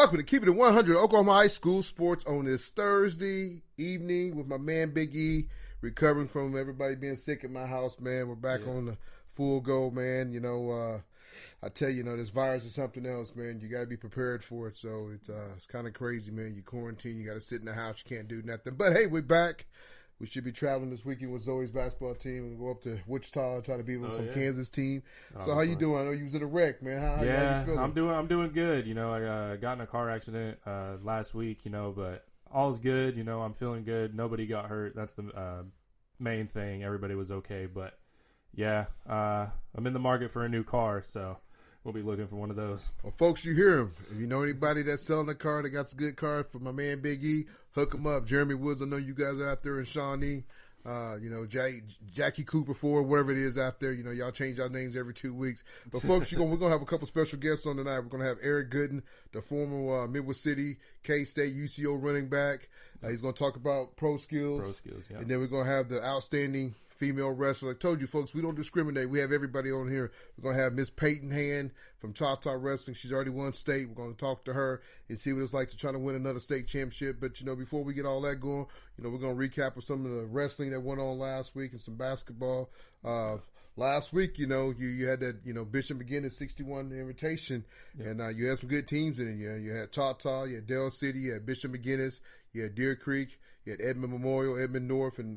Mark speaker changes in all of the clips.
Speaker 1: Welcome to Keep It at 100 Oklahoma High School Sports on this Thursday evening with my man Big E, recovering from everybody being sick at my house, man. We're back on the full go, man. You know, I tell you, this virus is something else, man. You got to be prepared for it. So it's kind of crazy, man. You quarantine, you got to sit in the house, you can't do nothing. But hey, we're back. We should be traveling this weekend with Zoe's basketball team and go up to Wichita and try to beat with some Kansas team. So how you doing? I know you was in a wreck, man. How you feeling?
Speaker 2: I'm doing good. You know, I got in a car accident last week. But all's good. I'm feeling good. Nobody got hurt. That's the main thing. Everybody was okay. But I'm in the market for a new car, so we'll be looking for one of those.
Speaker 1: Well, folks, you hear him. If you know anybody that's selling a car that got some good cars for my man Big E, hook him up. Jeremy Woods, I know you guys are out there in Shawnee. Jackie Cooper Ford, whatever it is out there. Y'all change our names every 2 weeks. But folks, we're going to have a couple special guests on tonight. We're going to have Eric Gooden, the former Midwest City, K-State, UCO running back. He's going to talk about pro skills.
Speaker 2: Yeah.
Speaker 1: And then we're going to have the outstanding female wrestler. I told you, folks, we don't discriminate. We have everybody on here. We're going to have Miss Peyton Hand from Choctaw Wrestling. She's already won state. We're going to talk to her and see what it's like to try to win another state championship. But, before we get all that going, we're going to recap of some of the wrestling that went on last week and some basketball. Last week, you had that, Bishop McGinnis 61 invitation, and you had some good teams in it. You had Choctaw, you had Dell City, you had Bishop McGinnis, you had Deer Creek, you had Edmond Memorial, Edmond North, and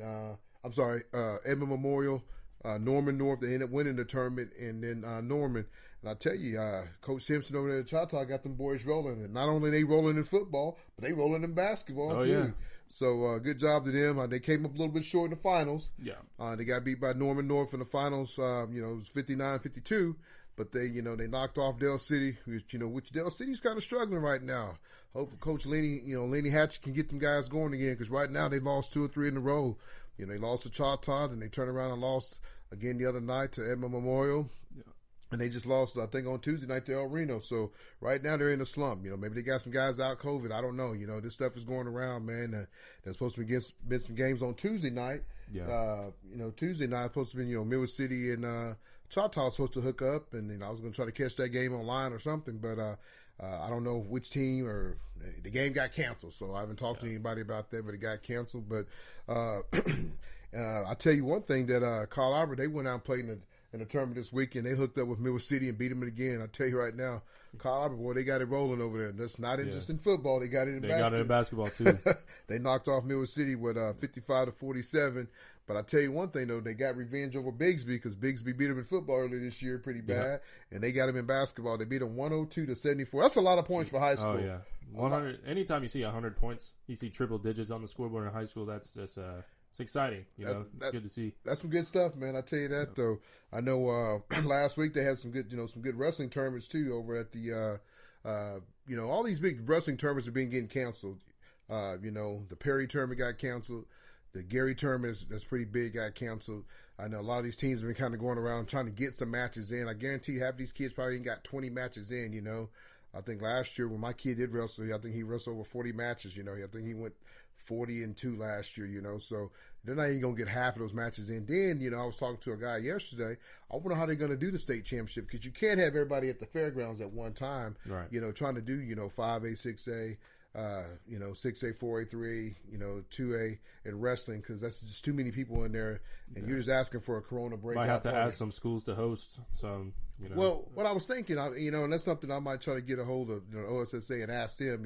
Speaker 1: Edmond Memorial, Norman North. They ended up winning the tournament, and then Norman. And I tell you, Coach Simpson over there at Choctaw got them boys rolling. And not only they rolling in football, but they rolling in basketball too. Yeah. So good job to them. They came up a little bit short in the finals.
Speaker 2: Yeah.
Speaker 1: They got beat by Norman North in the finals. It was 59-52. But they knocked off Dell City, which Dell City's kind of struggling right now. Hopefully Coach Lenny Hatch can get them guys going again, because right now they've lost 2 or 3 in a row. They lost to Choctaw, and they turned around and lost again the other night to Edmond Memorial. Yeah. And they just lost, I think, on Tuesday night to El Reno. So right now they're in a slump. Maybe they got some guys out COVID. I don't know. This stuff is going around, man. There's supposed to be some games on Tuesday night. Yeah. Tuesday night supposed to be, Midwest City and Choctaw supposed to hook up, and I was going to try to catch that game online or something, but I don't know which team, or the game got canceled. So I haven't talked to anybody about that, but it got canceled. But I'll tell you one thing, that Carl Albert, they went out and played in the tournament this weekend. They hooked up with Midwest City and beat them again. I tell you right now, Carl Albert, boy, they got it rolling over there. That's not just in football. They got it in basketball.
Speaker 2: They got it in basketball too.
Speaker 1: They knocked off Midwest City with 55-47. But I tell you one thing, though, they got revenge over Bigsby, because Bigsby beat them in football earlier this year pretty bad, and they got them in basketball. They beat them 102-74. That's a lot of points for high school.
Speaker 2: Oh, yeah. 100. Anytime you see 100 points, you see triple digits on the scoreboard in high school, that's just it's exciting. It's good to see.
Speaker 1: That's some good stuff, man. I tell you that, though. I know last week they had some good wrestling tournaments, too, over at the all these big wrestling tournaments are getting canceled. The Perry tournament got canceled. The Gary tournament that's pretty big got canceled. I know a lot of these teams have been kind of going around trying to get some matches in. I guarantee half these kids probably ain't got 20 matches in, I think last year when my kid did wrestle, I think he wrestled over 40 matches, I think he went 40-2 last year, so they're not even going to get half of those matches in. Then, I was talking to a guy yesterday. I wonder how they're going to do the state championship, because you can't have everybody at the fairgrounds at one time, right. Trying to do, 5A, 6A. 6A, 4A, 3A, 2A, and wrestling, because that's just too many people in there, and you're just asking for a corona break.
Speaker 2: Might have to ask some schools to host some,
Speaker 1: Well, what I was thinking, and that's something I might try to get a hold of, OSSA and ask them,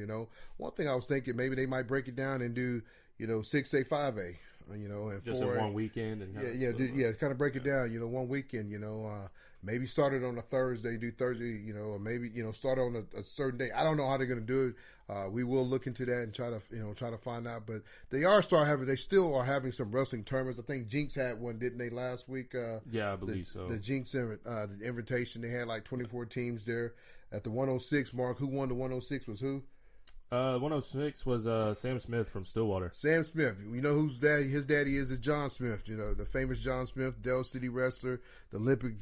Speaker 1: One thing I was thinking, maybe they might break it down and do, 6A, 5A, and
Speaker 2: just
Speaker 1: 4A.
Speaker 2: In one weekend. And
Speaker 1: kind of break it down, one weekend, maybe start it on a Thursday, do Thursday, or maybe, start on a certain day. I don't know how they're going to do it. We will look into that and try to find out. But they still are having some wrestling tournaments. I think Jinx had one, didn't they, last week?
Speaker 2: I believe so.
Speaker 1: The Jinx the invitation, they had like 24 teams there at the 106 mark. Who won the 106 was who?
Speaker 2: 106 was Sam Smith from Stillwater.
Speaker 1: Sam Smith. You know whose daddy? His daddy is John Smith. The famous John Smith, Dell City wrestler, the Olympic,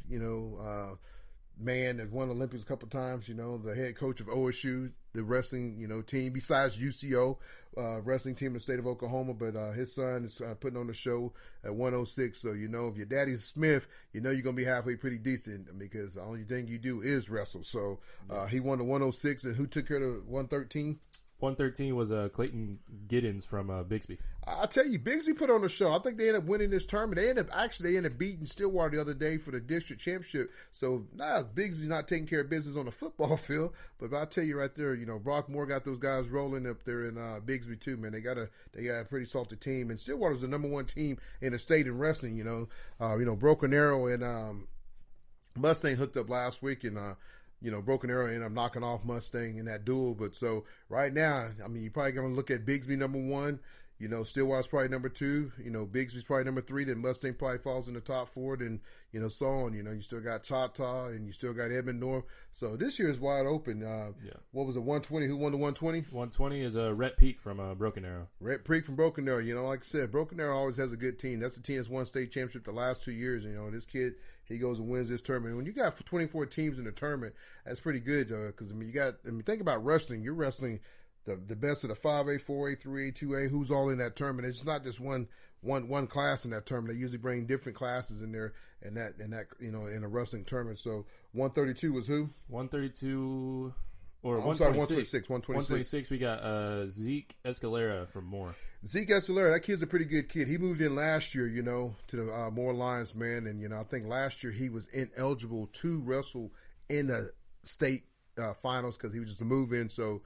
Speaker 1: man that won the Olympics a couple of times, the head coach of OSU, the wrestling, team, besides UCO, wrestling team in the state of Oklahoma. But his son is putting on the show at 106. So, if your daddy's Smith, you're going to be halfway pretty decent because the only thing you do is wrestle. So he won the 106. And who took care of the 113?
Speaker 2: 113 was Clayton Giddens from Bixby.
Speaker 1: I tell you, Bixby put on a show. I think they ended up winning this tournament. They ended up beating Stillwater the other day for the district championship. So, Bixby's not taking care of business on the football field. But I'll tell you right there, Brock Moore got those guys rolling up there in Bixby too, man. They got a pretty salty team. And Stillwater's the number one team in the state in wrestling, Broken Arrow and Mustang hooked up last week and Broken Arrow ended up knocking off Mustang in that duel. But so right now, you're probably going to look at Bixby number one. Stillwater's probably number two. Bixby's probably number three. Then Mustang probably falls in the top four. Then, so on. You still got Choctaw and you still got Edmond North. So this year is wide open. What was it, 120? Who won the 120?
Speaker 2: 120 is Rhett Peak from Broken Arrow.
Speaker 1: Rhett Peak from Broken Arrow. Like I said, Broken Arrow always has a good team. That's the team that's won state championship the last 2 years. This kid, he goes and wins this tournament. When you got 24 teams in the tournament, that's pretty good, because think about wrestling. You're wrestling the best of the 5A, 4A, 3A, 2A. Who's all in that tournament? It's not just one class in that tournament. They usually bring different classes in there, and that in a wrestling tournament. So 132 was who?
Speaker 2: 132 or
Speaker 1: 126.
Speaker 2: 126. We got Zeke Escalera from Moore.
Speaker 1: Zeke Escalera, that kid's a pretty good kid. He moved in last year, to the Moore Lions, man. And, I think last year he was ineligible to wrestle in the state finals because he was just a move-in. So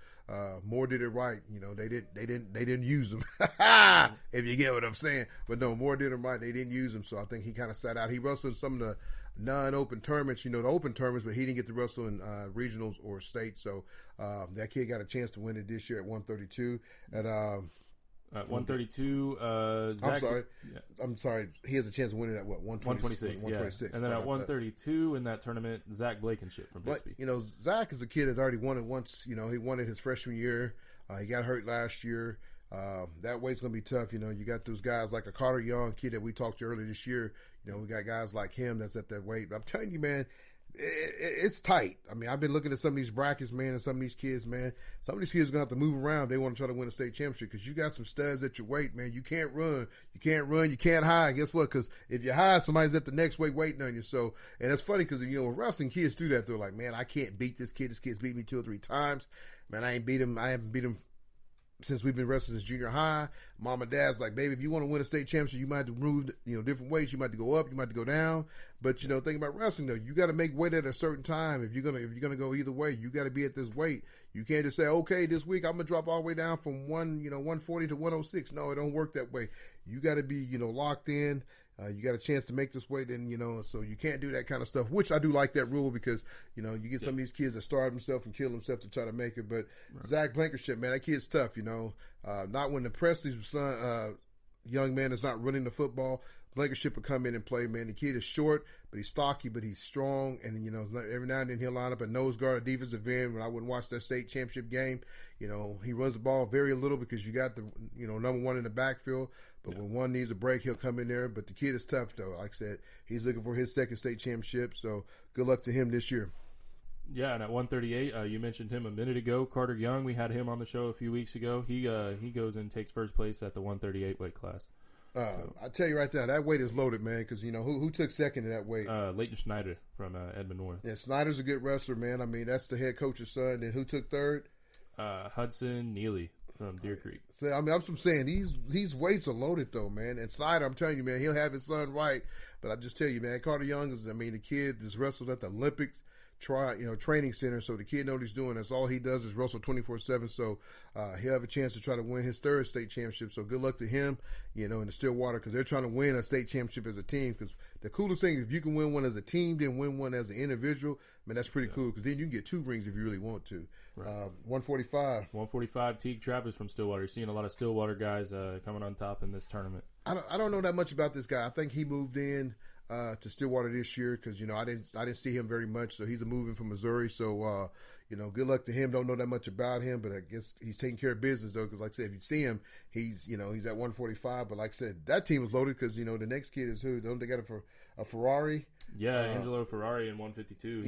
Speaker 1: Moore did it right. They didn't use him, if you get what I'm saying. But no, Moore did him right. They didn't use him. So I think he kind of sat out. He wrestled some of the non-open tournaments, the open tournaments, but he didn't get to wrestle in regionals or state. So that kid got a chance to win it this year at 132.
Speaker 2: At 132, Zach,
Speaker 1: I'm sorry. He has a chance to win it at what?
Speaker 2: 126.
Speaker 1: 126.
Speaker 2: Yeah. And then at 132 in that tournament, Zach Blankenship from Bixby.
Speaker 1: Zach is a kid that already won it once. He won it his freshman year. He got hurt last year. That weight's going to be tough. You got those guys like a Carter Young kid that we talked to earlier this year. We got guys like him that's at that weight. But I'm telling you, man, it's tight. I've been looking at some of these brackets, man, and some of these kids, man. Some of these kids are going to have to move around. They want to try to win a state championship because you got some studs at your weight, man. You can't run. You can't hide. Guess what? Because if you hide, somebody's at the next weight waiting on you. So, and it's funny because, wrestling kids do that. They're like, man, I can't beat this kid. This kid's beat me 2 or 3 times. Man, I haven't beat him since we've been wrestling since junior high. Mom and dad's like, baby, if you want to win a state championship, you might have to move, different weights. You might have to go up, you might have to go down. But, think about wrestling though. You got to make weight at a certain time. If you're going to go either way, you got to be at this weight. You can't just say, okay, this week I'm going to drop all the way down from 140 to 106. No, it don't work that way. You got to be, locked in. You got a chance to make this weight, and so you can't do that kind of stuff. Which I do like that rule because you get some of these kids that starve themselves and kill themselves to try to make it. But right. Zach Blankenship, man, that kid's tough. Not when the Presley's son, young man is not running the football. Blankenship will come in and play, man. The kid is short, but he's stocky, but he's strong. And, every now and then he'll line up a nose guard, a defensive end. When I wouldn't watch that state championship game, he runs the ball very little because you got the, number one in the backfield. But when one needs a break, he'll come in there. But the kid is tough, though. Like I said, he's looking for his second state championship. So good luck to him this year.
Speaker 2: Yeah, and at 138, you mentioned him a minute ago. Carter Young, we had him on the show a few weeks ago. He goes and takes first place at the 138 weight class.
Speaker 1: I tell you right there, that weight is loaded, man. Because who took second in that weight?
Speaker 2: Leighton Schneider from Edmond North.
Speaker 1: Yeah, Snyder's a good wrestler, man. That's the head coach's son. And who took third?
Speaker 2: Hudson Neely from Deer Creek.
Speaker 1: So I'm saying these weights are loaded though, man. And Snyder, I'm telling you, man, he'll have his son right. But I just tell you, man, Carter Young is, the kid is wrestled at the Olympics. Training center, so the kid knows what he's doing. That's all he does is wrestle 24/7. So he'll have a chance to try to win his third state championship. So good luck to him, in the Stillwater, because they're trying to win a state championship as a team. Because the coolest thing is if you can win one as a team, then win one as an individual. Man, that's pretty cool. Because then you can get 2 rings if you really want to. Right. 145.
Speaker 2: 145. Teague Travis from Stillwater. You're seeing a lot of Stillwater guys coming on top in this tournament.
Speaker 1: I don't know that much about this guy. I think he moved in to Stillwater this year because I didn't see him very much. So he's a moving from Missouri. So good luck to him. Don't know that much about him, but I guess he's taking care of business though. Because like I said, if you see him, he's at 145. But like I said, that team is loaded because the next kid is who? Don't they got a Ferrari?
Speaker 2: Yeah, Angelo Ferrari in 152.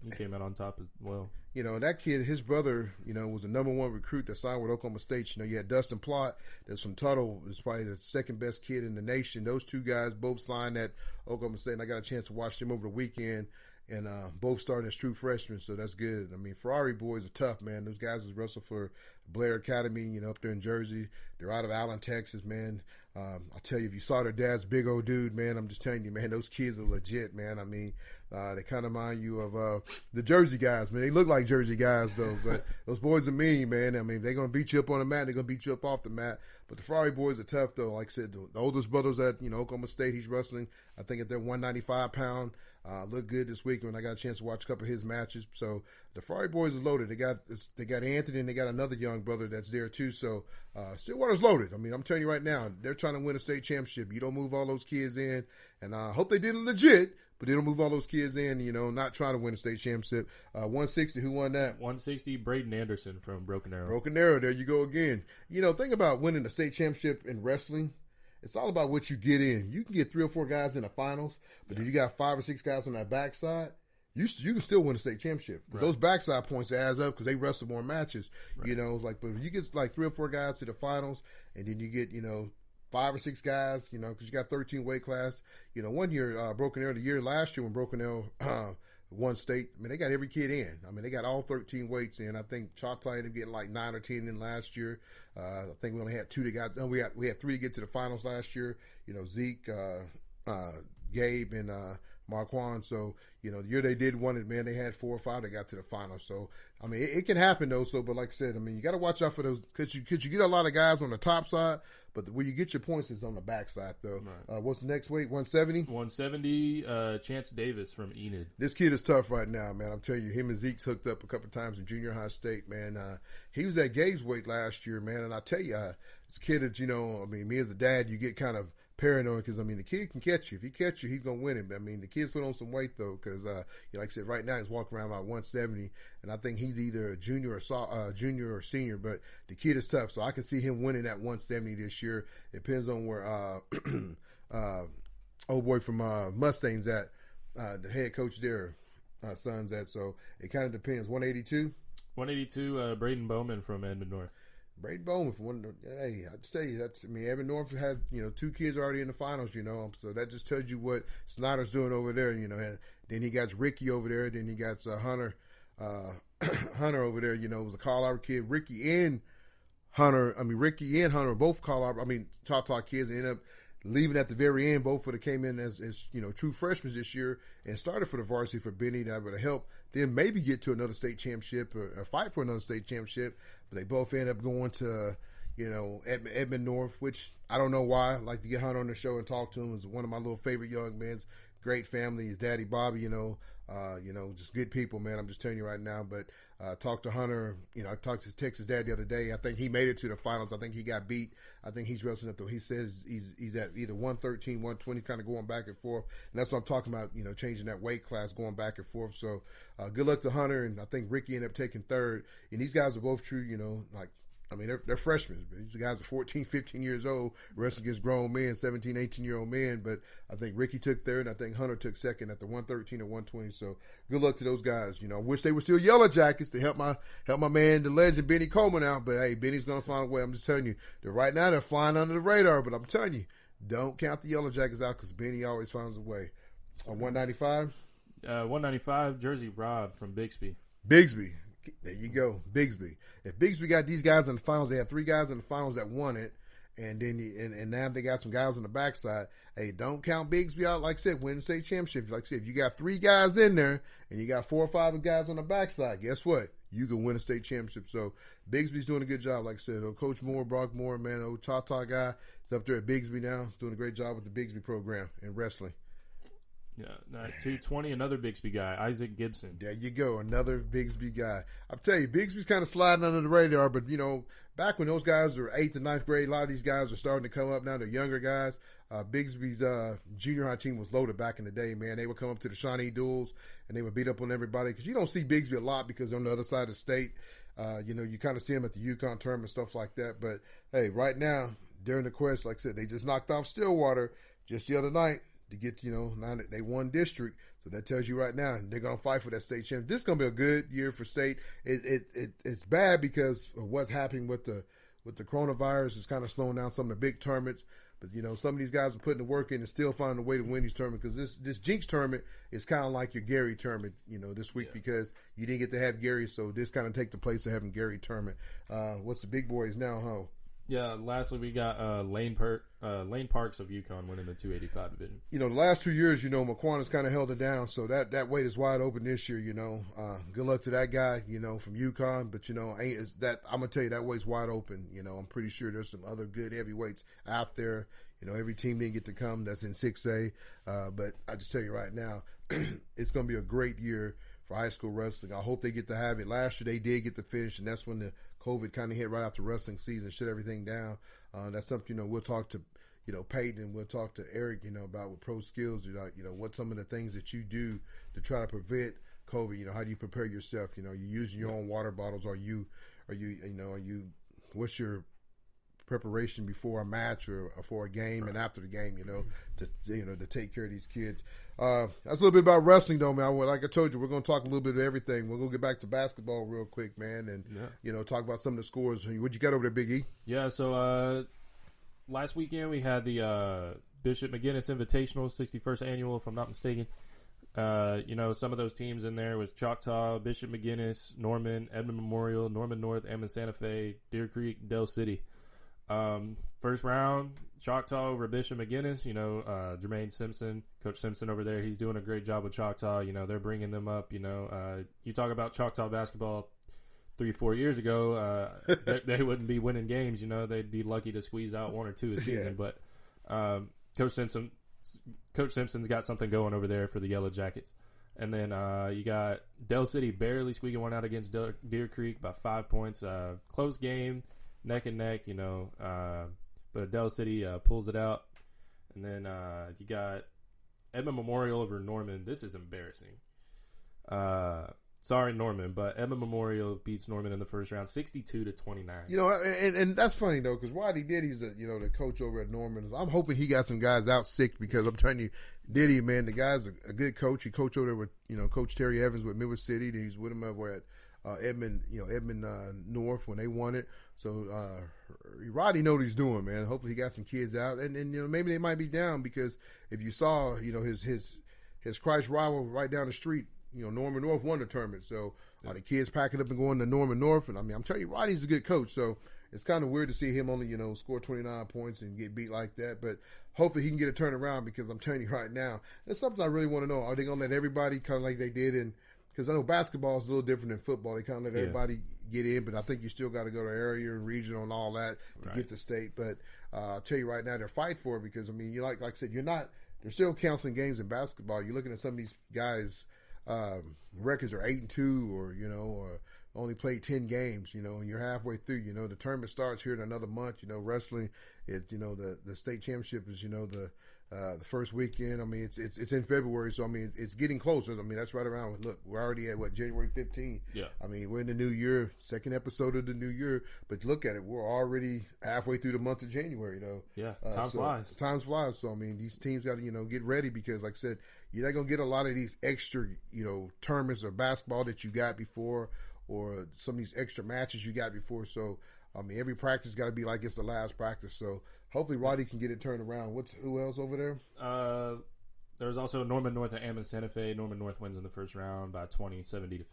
Speaker 2: He came out on top as well.
Speaker 1: That kid, his brother, was a number one recruit that signed with Oklahoma State. You had Dustin Plott, that's from Tuttle, is probably the second best kid in the nation. Those two guys both signed at Oklahoma State, and I got a chance to watch them over the weekend, and both starting as true freshmen, so that's good. I mean, Ferrari boys are tough, man. Those guys has wrestled for Blair Academy, up there in Jersey. They're out of Allen, Texas, man. I'll tell you, if you saw their dad's big old dude, man, I'm just telling you, man, those kids are legit, man. I mean, they kind of remind you of the Jersey guys, man. They look like Jersey guys, though, but those boys are mean, man. I mean, they're going to beat you up on the mat. They're going to beat you up off the mat. But the Ferrari boys are tough, though. Like I said, the oldest brother's at, Oklahoma State. He's wrestling, I think, at their 195-pound. Looked good this week when I got a chance to watch a couple of his matches. So the Ferrari boys is loaded. They got Anthony, and they got another young brother that's there, too. So Stillwater's loaded. I mean, I'm telling you right now, they're trying to win a state championship. You don't move all those kids in, and I hope they did it legit, but they don't move all those kids in, not trying to win a state championship. 160, who won that?
Speaker 2: 160, Braden Anderson from Broken Arrow.
Speaker 1: Broken Arrow, there you go again. Think about winning a state championship in wrestling. It's all about what you get in. You can get 3 or 4 guys in the finals, but if you got 5 or 6 guys on that backside, you can still win a state championship. Right. Those backside points adds up because they wrestle more matches. Right. It's like, but if you get like 3 or 4 guys to the finals, and then you get 5 or 6 guys, because you got 13 weight class. One year Broken Arrow, the year last year when Broken Arrow won state, I mean, they got every kid in. I mean, they got all 13 weights in. I think Choctaw ended up getting like 9 or 10 in last year. I think we only had 2 that got. No, we had 3 to get to the finals last year. Zeke, Gabe, and Marquand. So the year they did won it, man, they had 4 or 5 that got to the finals. So I mean, it can happen though. So, but like I said, I mean, you got to watch out for those because you get a lot of guys on the top side. But where you get your points is on the backside, though. Right. What's the next weight? 170?
Speaker 2: 170, Chance Davis from Enid.
Speaker 1: This kid is tough right now, man. I'm telling you, him and Zeke's hooked up a couple of times in junior high state, man. He was at Gabe's weight last year, man. And I tell you, this kid that, I mean, me as a dad, you get kind of paranoid because, I mean, the kid can catch you. If he catch you, he's going to win it. I mean, the kid's put on some weight, though, because, like I said, right now he's walking around about 170, and I think he's either a junior or senior, but the kid is tough, so I can see him winning at 170 this year. It depends on where old boy from Mustangs at, the head coach there, son's at, so it kind of depends. 182?
Speaker 2: 182, Braden Bowman from Edmond North.
Speaker 1: Braden Bowman from hey, I just tell you, Evan North had 2 kids already in the finals, so that just tells you what Snyder's doing over there, and then he got Ricky over there, then he got Hunter over there, was a Colorado kid. Ricky and Hunter both Colorado, Choctaw kids, ended up leaving at the very end. Both of them came in as true freshmen this year and started for the varsity for Benny. That would have helped them maybe get to another state championship or fight for another state championship. But they both end up going to, Edmond North, which I don't know why. I like to get Hunter on the show and talk to him. He's one of my little favorite young men. Great family. His daddy Bobby, just good people, man. I'm just telling you right now. But talked to Hunter. I talked to his Texas dad the other day. I think he made it to the finals. I think he got beat. I think he's wrestling up though. He says he's at either 113, 120, kind of going back and forth. And that's what I'm talking about. Changing that weight class, going back and forth. So good luck to Hunter. And I think Ricky ended up taking third. And these guys are both true. They're freshmen. These guys are 14, 15 years old, wrestling against grown men, 17, 18-year-old men. But I think Ricky took third, and I think Hunter took second at the 113 and 120. So good luck to those guys. I wish they were still Yellow Jackets to help my man, the legend, Benny Coleman out. But, hey, Benny's going to find a way. I'm just telling you. Right now they're flying under the radar, but I'm telling you, don't count the Yellow Jackets out because Benny always finds a way. On 195?
Speaker 2: 195, Jersey Rob from Bixby.
Speaker 1: Bigsby. There you go, Bigsby. If Bigsby got these guys in the finals, they had 3 guys in the finals that won it, and then and now they got some guys on the backside. Hey, don't count Bigsby out. Like I said, win the state championship. Like I said, if you got 3 guys in there and you got 4 or 5 guys on the backside, guess what? You can win a state championship. So Bigsby's doing a good job. Like I said, Coach Moore, Brock Moore, man, old Choctaw guy, is up there at Bigsby now. He's doing a great job with the Bigsby program in wrestling.
Speaker 2: Yeah, 220, another Bixby guy, Isaac Gibson.
Speaker 1: There you go, another Bixby guy. I'll tell you, Bixby's kind of sliding under the radar, but, back when those guys were 8th and 9th grade, a lot of these guys are starting to come up now. They're younger guys. Bixby's junior high team was loaded back in the day, man. They would come up to the Shawnee duels, and they would beat up on everybody because you don't see Bixby a lot because they're on the other side of the state. You kind of see them at the Yukon tournament, stuff like that. But, hey, right now, during the quest, like I said, they just knocked off Stillwater just the other night. to get, now that they won district. So that tells you right now they're going to fight for that state championship. This is going to be a good year for state. It's bad because of what's happening with the coronavirus. It's kind of slowing down some of the big tournaments. But, some of these guys are putting the work in and still finding a way to win these tournaments, because this Jinx tournament is kind of like your Gary tournament, this week, because you didn't get to have Gary. So this kind of take the place of having Gary tournament. What's the big boys now, huh?
Speaker 2: Yeah, lastly, we got Lane Parks of UConn winning the 285 division. The
Speaker 1: last 2 years, McQuan has kind of held it down, so that weight is wide open this year, Good luck to that guy, from UConn, but, I'm going to tell you, that weight's wide open. I'm pretty sure there's some other good heavyweights out there. Every team didn't get to come that's in 6A, but I just tell you right now, it's going to be a great year for high school wrestling. I hope they get to have it. Last year, they did get to finish, and that's when the COVID kind of hit right after wrestling season, shut everything down. That's something, we'll talk to, Peyton, and we'll talk to Eric, about with Pro Skills, what some of the things that you do to try to prevent COVID. How do you prepare yourself? You're using your own water bottles. Are you, what's your preparation before a match or for a game and after the game, to take care of these kids. That's a little bit about wrestling, though, man. Like I told you, we're going to talk a little bit of everything. We're going to get back to basketball real quick, man, and talk about some of the scores. What you got over there, Big E?
Speaker 2: Yeah, so last weekend we had the Bishop McGinnis Invitational, 61st annual, if I'm not mistaken. Some of those teams in there was Choctaw, Bishop McGinnis, Norman, Edmond Memorial, Norman North, Edmond Santa Fe, Deer Creek, Dell City. First round, Choctaw over Bishop McGinnis. Jermaine Simpson, Coach Simpson over there, he's doing a great job with Choctaw. They're bringing them up. You talk about Choctaw basketball 3-4 years ago, they wouldn't be winning games. They'd be lucky to squeeze out one or two a season. But Coach Simpson's got something going over there for the Yellow Jackets. And then you got Dell City barely squeaking one out against Deer Creek by 5 points. Close game. Neck and neck, but Dell City pulls it out. And then you got Edmond Memorial over Norman. This is embarrassing. Sorry, Norman, but Edmond Memorial beats Norman in the first round, 62-29.
Speaker 1: And that's funny, though, because Rodney Diddy's, the coach over at Norman. I'm hoping he got some guys out sick, because I'm telling you, Diddy, man, the guy's a good coach. He coached over there with, Coach Terry Evans with Midwest City. He's with him over at Edmond North when they won it. So Roddy know what he's doing, man. Hopefully he got some kids out, and maybe they might be down, because if you saw his Christ rival right down the street, Norman North won the tournament. So the kids packing up and going to Norman North, and I'm telling you, Roddy's a good coach. So it's kind of weird to see him only score 29 points and get beat like that, but hopefully he can get a turnaround, because I'm telling you right now, it's something I really want to know. Are they going to let everybody, kind of like they did in? Because I know basketball is a little different than football. They kind of let everybody get in, but I think you still got to go to area and regional and all that to get to state. But I'll tell you right now, they're fighting for it, because, you like I said, they're still counseling games in basketball. You're looking at some of these guys' records are 8-2 or only played 10 games, and you're halfway through. The tournament starts here in another month. Wrestling, the state championship is, the first weekend. It's in February, so it's getting closer. That's right around. Look, we're already at January 15th.
Speaker 2: Yeah.
Speaker 1: We're in the new year, second episode of the new year. But look at it, we're already halfway through the month of January, though.
Speaker 2: Yeah, time flies.
Speaker 1: Time flies. So these teams got to get ready, because, like I said, you're not gonna get a lot of these extra tournaments of basketball that you got before, or some of these extra matches you got before. So every practice got to be like it's the last practice. So hopefully Roddy can get it turned around. Who else over there?
Speaker 2: There's also Norman North and Edmond Santa Fe. Norman North wins in the first round by 20, 70-50.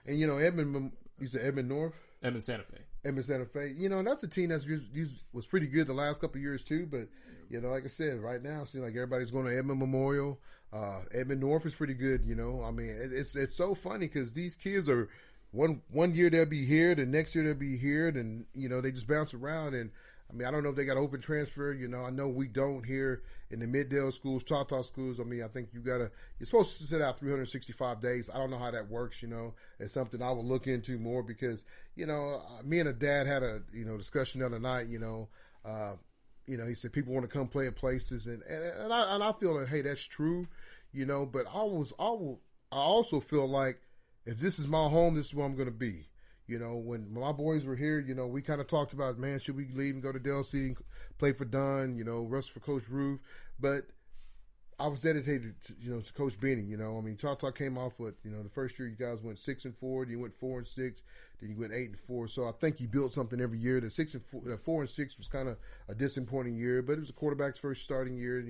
Speaker 1: And Edmond, you said Edmond North?
Speaker 2: Edmond Santa Fe.
Speaker 1: Edmond Santa Fe. That's a team that's was pretty good the last couple of years too. But like I said, right now it seems like everybody's going to Edmond Memorial. Edmond North is pretty good. It's so funny, because these kids are. One year they'll be here, the next year they'll be here, and they just bounce around. And I don't know if they got open transfer. I know we don't here in the Middale schools, Choctaw schools. I think you're supposed to sit out 365 days. I don't know how that works. It's something I will look into more, because me and a dad had a discussion the other night. He said people want to come play at places, and I feel like, hey, that's true. But I also feel like, if this is my home, this is where I'm going to be. When my boys were here, we kind of talked about, man, should we leave and go to Dell City and play for Dunn, wrestle for Coach Roof? But I was dedicated to Coach Benny. I mean, Choctaw came off with the first year you guys went 6-4, then you went 4-6, then you went 8-4. So I think you built something every year. The 4-6 was kind of a disappointing year, but it was a quarterback's first starting year.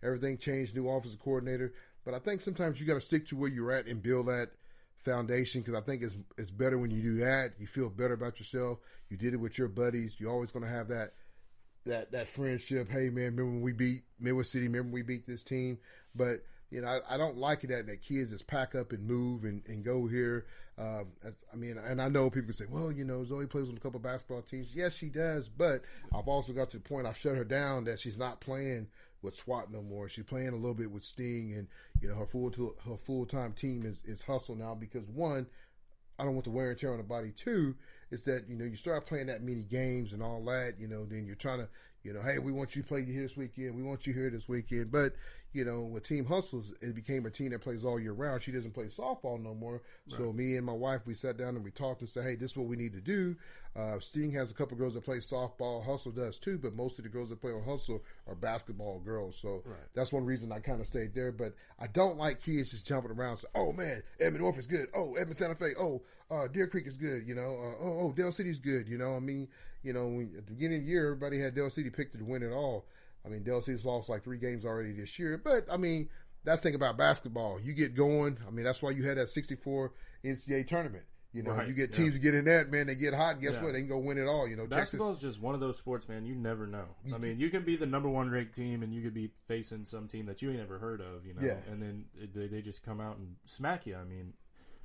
Speaker 1: Everything changed, new offensive coordinator. But I think sometimes you got to stick to where you're at and build that foundation, because I think it's better when you do that. You feel better about yourself. You did it with your buddies. You're always going to have that friendship. Hey man, remember when we beat Midwest City? Remember when we beat this team? But I don't like it that kids just pack up and move and go here. And I know people say, well, Zoe plays on a couple of basketball teams. Yes, she does. But I've also got to the point I've shut her down that she's not playing with SWAT no more. She's playing a little bit with Sting, and her full-time team is Hustle now, because one, I don't want the wear and tear on the body. Two, is that you start playing that many games and all that, then you're trying to hey, we want you to play here this weekend, we want you here this weekend. But with Team Hustles, it became a team that plays all year round. She doesn't play softball no more. Right. So me and my wife, we sat down and we talked and said, hey, this is what we need to do. Sting has a couple of girls that play softball. Hustle does too, but most of the girls that play on Hustle are basketball girls. So That's one reason I kind of stayed there. But I don't like kids just jumping around and say, oh man, Edmond North is good. Oh, Edmond Santa Fe. Oh, Deer Creek is good. Dale City's good. At the beginning of the year, everybody had Dale City picked to win it all. I mean, Dale City's lost like 3 games already this year. But, I mean, that's the thing about basketball. You get going. I mean, that's why you had that 64 NCAA tournament. You get teams to get in that, man, they get hot, and guess what? They can go win it all.
Speaker 2: Basketball is just one of those sports, man, you never know. I mean, you can be the number 1 ranked team, and you could be facing some team that you ain't never heard of, and then they just come out and smack you. I mean,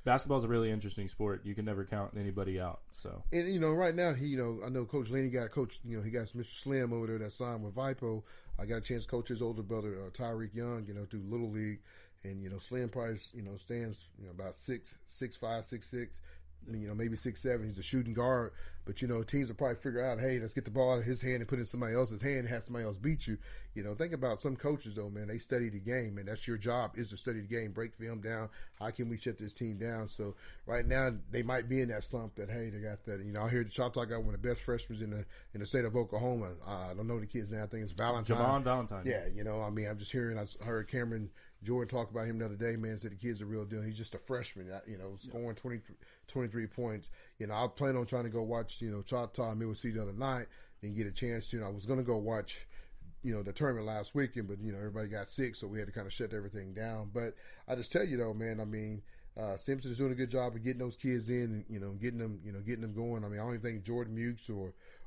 Speaker 2: basketball is a really interesting sport. You can never count anybody out. So,
Speaker 1: and right now, I know Coach Lenny got coach. He got Mr. Slim over there that signed with Vipo. I got a chance to coach his older brother Tyreek Young. Through Little League, and Slim probably stands about 6'5", 6'6". Maybe 6'7". He's a shooting guard, but teams will probably figure out, hey, let's get the ball out of his hand and put it in somebody else's hand and have somebody else beat you. Think about some coaches though, man. They study the game, and that's your job, is to study the game, break film down. How can we shut this team down? So right now they might be in that slump that, hey, they got that. I hear the Choctaw got one of the best freshmen in the state of Oklahoma. I don't know the kid's name. I think it's Valentine.
Speaker 2: Javon Valentine.
Speaker 1: Yeah, I'm just hearing. I heard Cameron Jordan talked about him the other day, man, said the kid's a real deal. He's just a freshman, scoring 23 points. I plan on trying to go watch, Choctaw and Midwest City the other night and get a chance to. I was going to go watch, the tournament last weekend, but, everybody got sick, so we had to kind of shut everything down. But I just tell you, though, man, I mean, Simpson is doing a good job of getting those kids in and, getting them going. I mean, I don't even think Jordan Mukes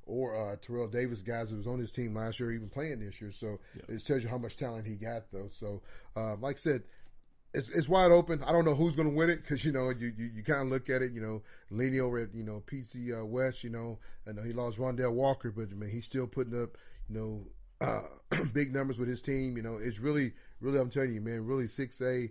Speaker 1: or Terrell Davis, guys that was on his team last year, even playing this year. So it just tells you how much talent he got, though. So, like I said, it's wide open. I don't know who's going to win it because, you kind of look at it, Lenny over at, PC West, I know he lost Rondell Walker, but, I mean, he's still putting up, big numbers with his team. It's really, I'm telling you, man, really 6A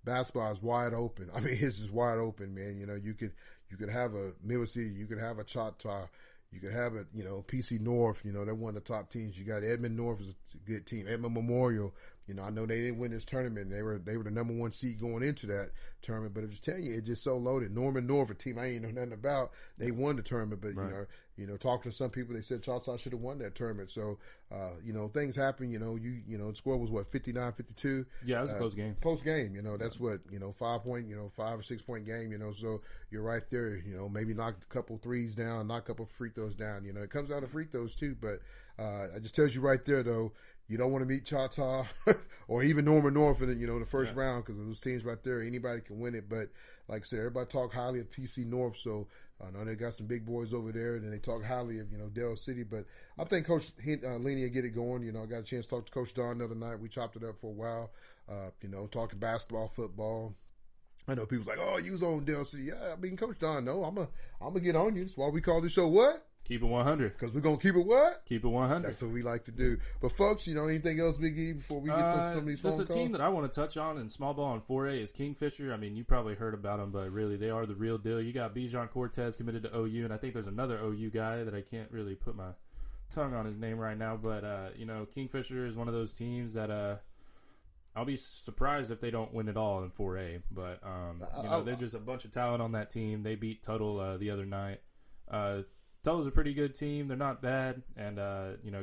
Speaker 1: basketball is wide open. I mean, this is wide open, man. You could have a Midwest City, you could have a Choctaw, you could have it, PC North, they're one of the top teams. You got Edmond North is a good team. Edmond Memorial, I know they didn't win this tournament. They were the number 1 seed going into that tournament, but I'm just telling you, it's just so loaded. Norman North, a team I ain't know nothing about, they won the tournament, but talking to some people, they said Choctaw should have won that tournament. So, things happen. The score was what 59-52.
Speaker 2: Yeah, it was a close game.
Speaker 1: Close game. That's what 5 point, 5 or 6 point game. So you're right there. Maybe knock a couple threes down, knock a couple free throws down. It comes down to free throws too. But it just tells you right there though. You don't want to meet Choctaw or even Norman North in the first round, because those teams right there, anybody can win it. But like I said, everybody talk highly of PC North, so I know they got some big boys over there, and they talk highly of Dale City. But I think Coach Lenny will get it going. I got a chance to talk to Coach Don the other night. We chopped it up for a while. Talking basketball, football. I know people's like, oh, you was on Dale City. Yeah, I mean, Coach Don, no, I'm gonna get on you. That's why we call this show what?
Speaker 2: Keep it 100.
Speaker 1: Because we're going to keep it what?
Speaker 2: Keep it 100.
Speaker 1: That's what we like to do. But, folks, anything else, Big E, before we get to some of these phone calls?
Speaker 2: Just a team that I want to touch on in small ball and 4A is Kingfisher. I mean, you probably heard about them, but really, they are the real deal. You got Bijan Cortez committed to OU, and I think there's another OU guy that I can't really put my tongue on his name right now. But, Kingfisher is one of those teams that I'll be surprised if they don't win it all in 4A. But, they're just a bunch of talent on that team. They beat Tuttle the other night. Tuttle's a pretty good team. They're not bad. And,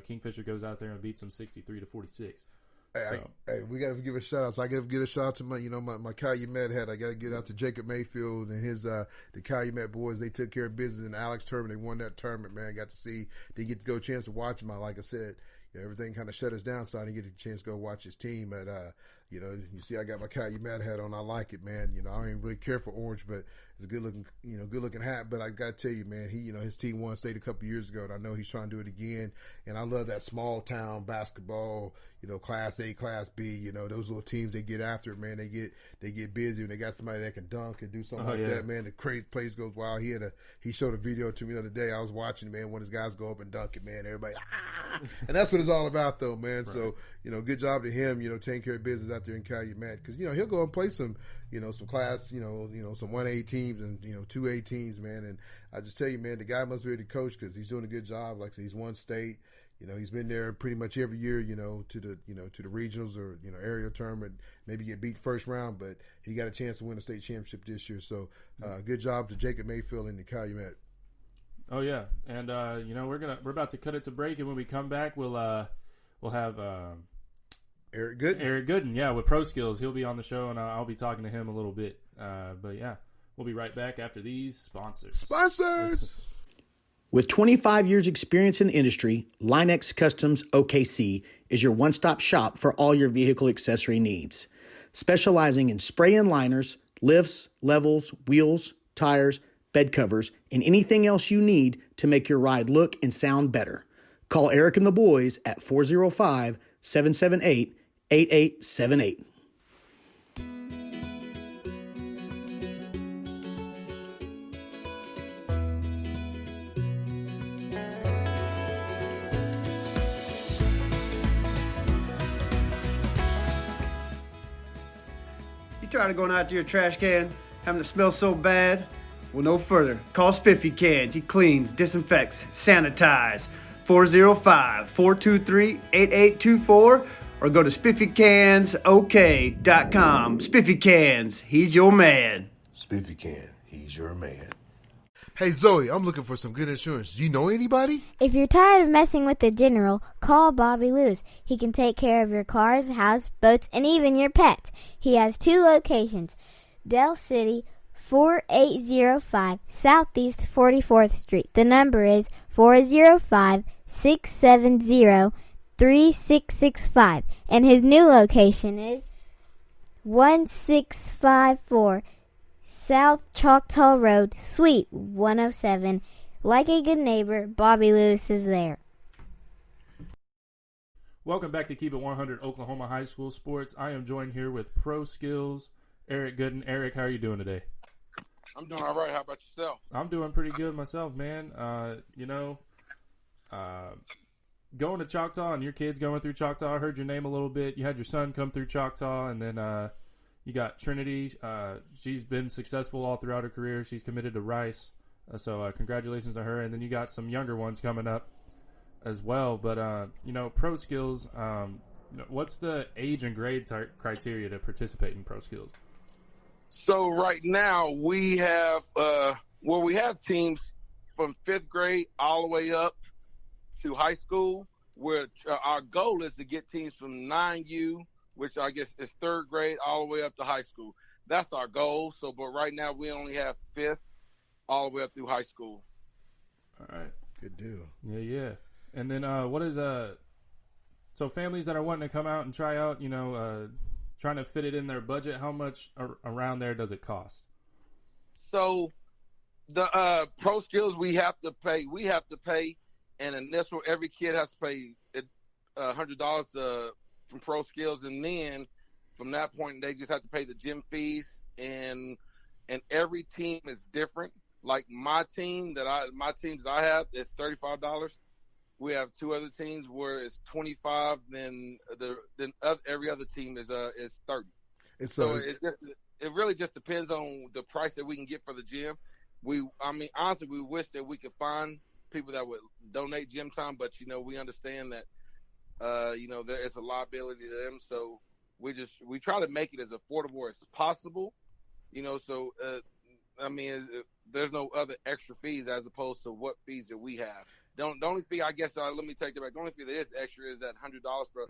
Speaker 2: Kingfisher goes out there and beats them 63-46. So
Speaker 1: Hey, we got to give a shout out. So I got to give a shout out to my Calumet head. I got to get out to Jacob Mayfield and his the Calumet boys. They took care of business in the Alex tournament. They won that tournament, man. Got to see, didn't get to go a chance to watch him. Like I said, everything kind of shut us down, so I didn't get a chance to go watch his team. But you see, I got my Calumet hat on. I like it, man. I don't even really care for orange, but it's a good looking hat. But I got to tell you, man, his team won state a couple years ago, and I know he's trying to do it again. And I love that small town basketball. Class A, Class B. Those little teams, they get after it, man. They get busy when they got somebody that can dunk and do something that, man. The crazy place goes wild. He showed a video to me the other day. I was watching, man, when his guys go up and dunk it, man. Everybody, and that's what it's all about, though, man. Right. So, good job to him, taking care of business out there in Calumet, because he'll go and play some class, some 1A teams and 2A teams, man. And I just tell you, man, the guy must be able to coach, because he's doing a good job. Like I said, he's won state. He's been there pretty much every year, to the regionals or, area tournament, maybe get beat first round, but he got a chance to win a state championship this year. So, good job to Jacob Mayfield and the Calumet.
Speaker 2: Oh yeah. And, we're about to cut it to break. And when we come back, we'll have,
Speaker 1: Eric
Speaker 2: Gooden. Yeah. With Pro Skills. He'll be on the show, and I'll be talking to him a little bit. But yeah, we'll be right back after these sponsors.
Speaker 3: With 25 years experience in the industry, Linex Customs OKC is your one-stop shop for all your vehicle accessory needs. Specializing in spray-in liners, lifts, levels, wheels, tires, bed covers, and anything else you need to make your ride look and sound better. Call Eric and the boys at 405-778-8878.
Speaker 4: You tired of going out to your trash can, having to smell so bad? Well, no further. Call Spiffy Cans. He cleans, disinfects, sanitizes. 405-423-8824 or go to spiffycansok.com. Spiffy Cans, he's your man.
Speaker 5: Spiffy Can, he's your man.
Speaker 1: Hey Zoe, I'm looking for some good insurance. Do you know anybody?
Speaker 6: If you're tired of messing with the general, call Bobby Lewis. He can take care of your cars, house, boats, and even your pets. He has 2 locations. Del City, 4805 Southeast 44th Street. The number is 405-670-3665. And his new location is 1654 South Choctaw Road, Suite 107. Like a good neighbor, Bobby Lewis is there.
Speaker 2: Welcome back to Keep It 100 Oklahoma High School Sports. I am joined here with Pro Skills, Eric Gooden. Eric, how are you doing today?
Speaker 7: I'm doing all right. How about yourself?
Speaker 2: I'm doing pretty good myself, man. Going to Choctaw and your kids going through Choctaw, I heard your name a little bit. You had your son come through Choctaw, and then you got Trinity. She's been successful all throughout her career. She's committed to Rice. So congratulations to her. And then you got some younger ones coming up as well. But, Pro Skills, what's the age and grade criteria to participate in Pro Skills?
Speaker 7: So right now we have we have teams from 5th grade all the way up to high school, where our goal is to get teams from 9U, which I guess is 3rd grade, all the way up to high school. That's our goal. So, but right now we only have 5th all the way up through high school.
Speaker 2: All right.
Speaker 1: Good deal.
Speaker 2: Yeah. And then what is so families that are wanting to come out and try out, trying to fit it in their budget, how much around there does it cost?
Speaker 7: So the Pro Skills we have to pay, and initial every kid has to pay $100 from Pro Skills, and then from that point they just have to pay the gym fees, and every team is different. Like my team that I have is $35. We have 2 other teams where it's 25. Then every other team is 30. It really just depends on the price that we can get for the gym. Honestly, we wish that we could find people that would donate gym time, but we understand that there is a liability to them. So we try to make it as affordable as possible. There's no other extra fees as opposed to what fees that we have. The only fee, I guess, let me take that back. The only fee that is extra is that $100 for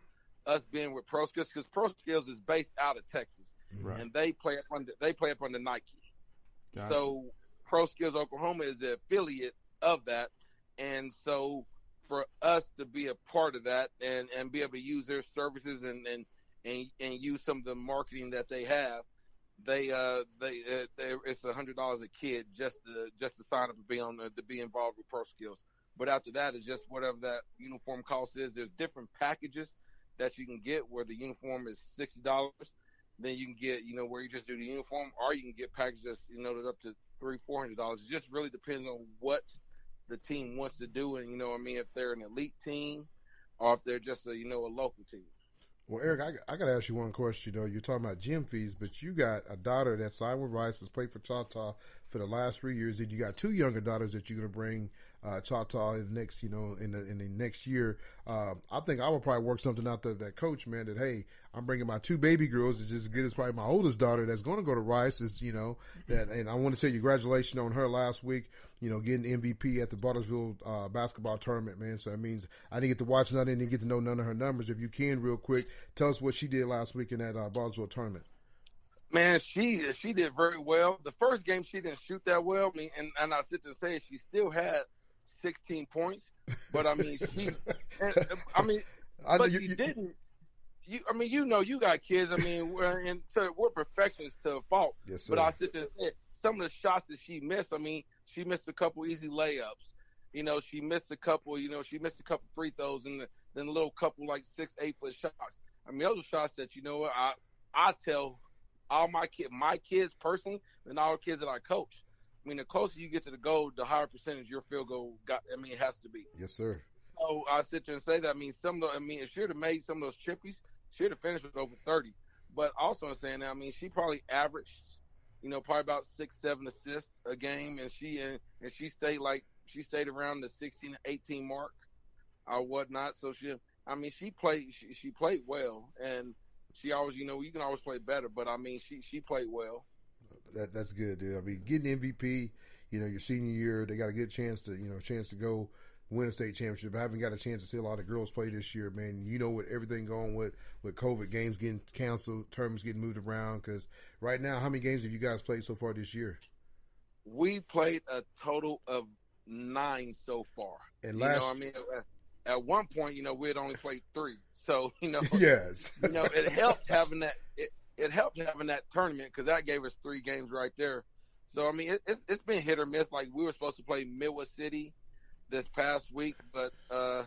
Speaker 7: us being with Pro Skills, because Pro Skills is based out of Texas,
Speaker 2: Right.
Speaker 7: and they play up under Nike.
Speaker 2: Gotcha.
Speaker 7: So Pro Skills Oklahoma is the affiliate of that, and so for us to be a part of that and be able to use their services and use some of the marketing that they have, it's $100 a kid just to sign up and to be involved with Pro Skills. But after that, it's just whatever that uniform cost is. There's different packages that you can get where the uniform is $60. Then you can get, where you just do the uniform, or you can get packages that's up to $300-$400. It just really depends on what the team wants to do, and if they're an elite team or if they're just a local team.
Speaker 1: Well, Eric, I got to ask you one question. You're talking about gym fees, but you got a daughter that signed with Rice, has played for Choctaw for the last 3 years. Then you got two younger daughters that you're going to bring Choctaw in the next, in the next year. I think I would probably work something out there that coach, man, that, hey, I'm bringing my two baby girls. It's just as good as probably my oldest daughter that's going to go to Rice. And I want to tell you, congratulations on her last week, getting MVP at the Bartlesville basketball tournament, man. So that means I didn't get to watch none, didn't get to know none of her numbers. If you can, real quick, tell us what she did last week in that Bartlesville tournament.
Speaker 7: Man, she did very well. The first game she didn't shoot that well. And I sit there and say she still had 16 points, but she didn't. You got kids. We're perfectionists to a fault.
Speaker 1: Yes, sir.
Speaker 7: But I sit there and say some of the shots that she missed. She missed a couple easy layups. She missed a couple. She missed a couple free throws, and then a little couple like 6-8 foot shots. Those are shots that I tell all my kids personally, and all the kids that I coach. The closer you get to the goal, the higher percentage your field goal it has to be.
Speaker 1: Yes, sir.
Speaker 7: So I sit there and say that. If she would have made some of those chippies, she would have finished with over 30. But also in saying that, she probably averaged, probably about 6-7 assists a game, and she stayed around the 16 to 18 mark or whatnot. So she played well, and she always, you can always play better, but she played well.
Speaker 1: That's good, dude. Getting MVP, your senior year, they got a good chance to go win a state championship. I haven't got a chance to see a lot of girls play this year, man. With everything going with COVID, games getting canceled, tournaments getting moved around. Because right now, how many games have you guys played so far this year?
Speaker 7: We played a total of 9 so far.
Speaker 1: And
Speaker 7: at one point, we had only played 3. So
Speaker 1: yes,
Speaker 7: it helped having that. It helped having that tournament because that gave us 3 games right there. So it's been hit or miss. Like we were supposed to play Midwest City this past week, but I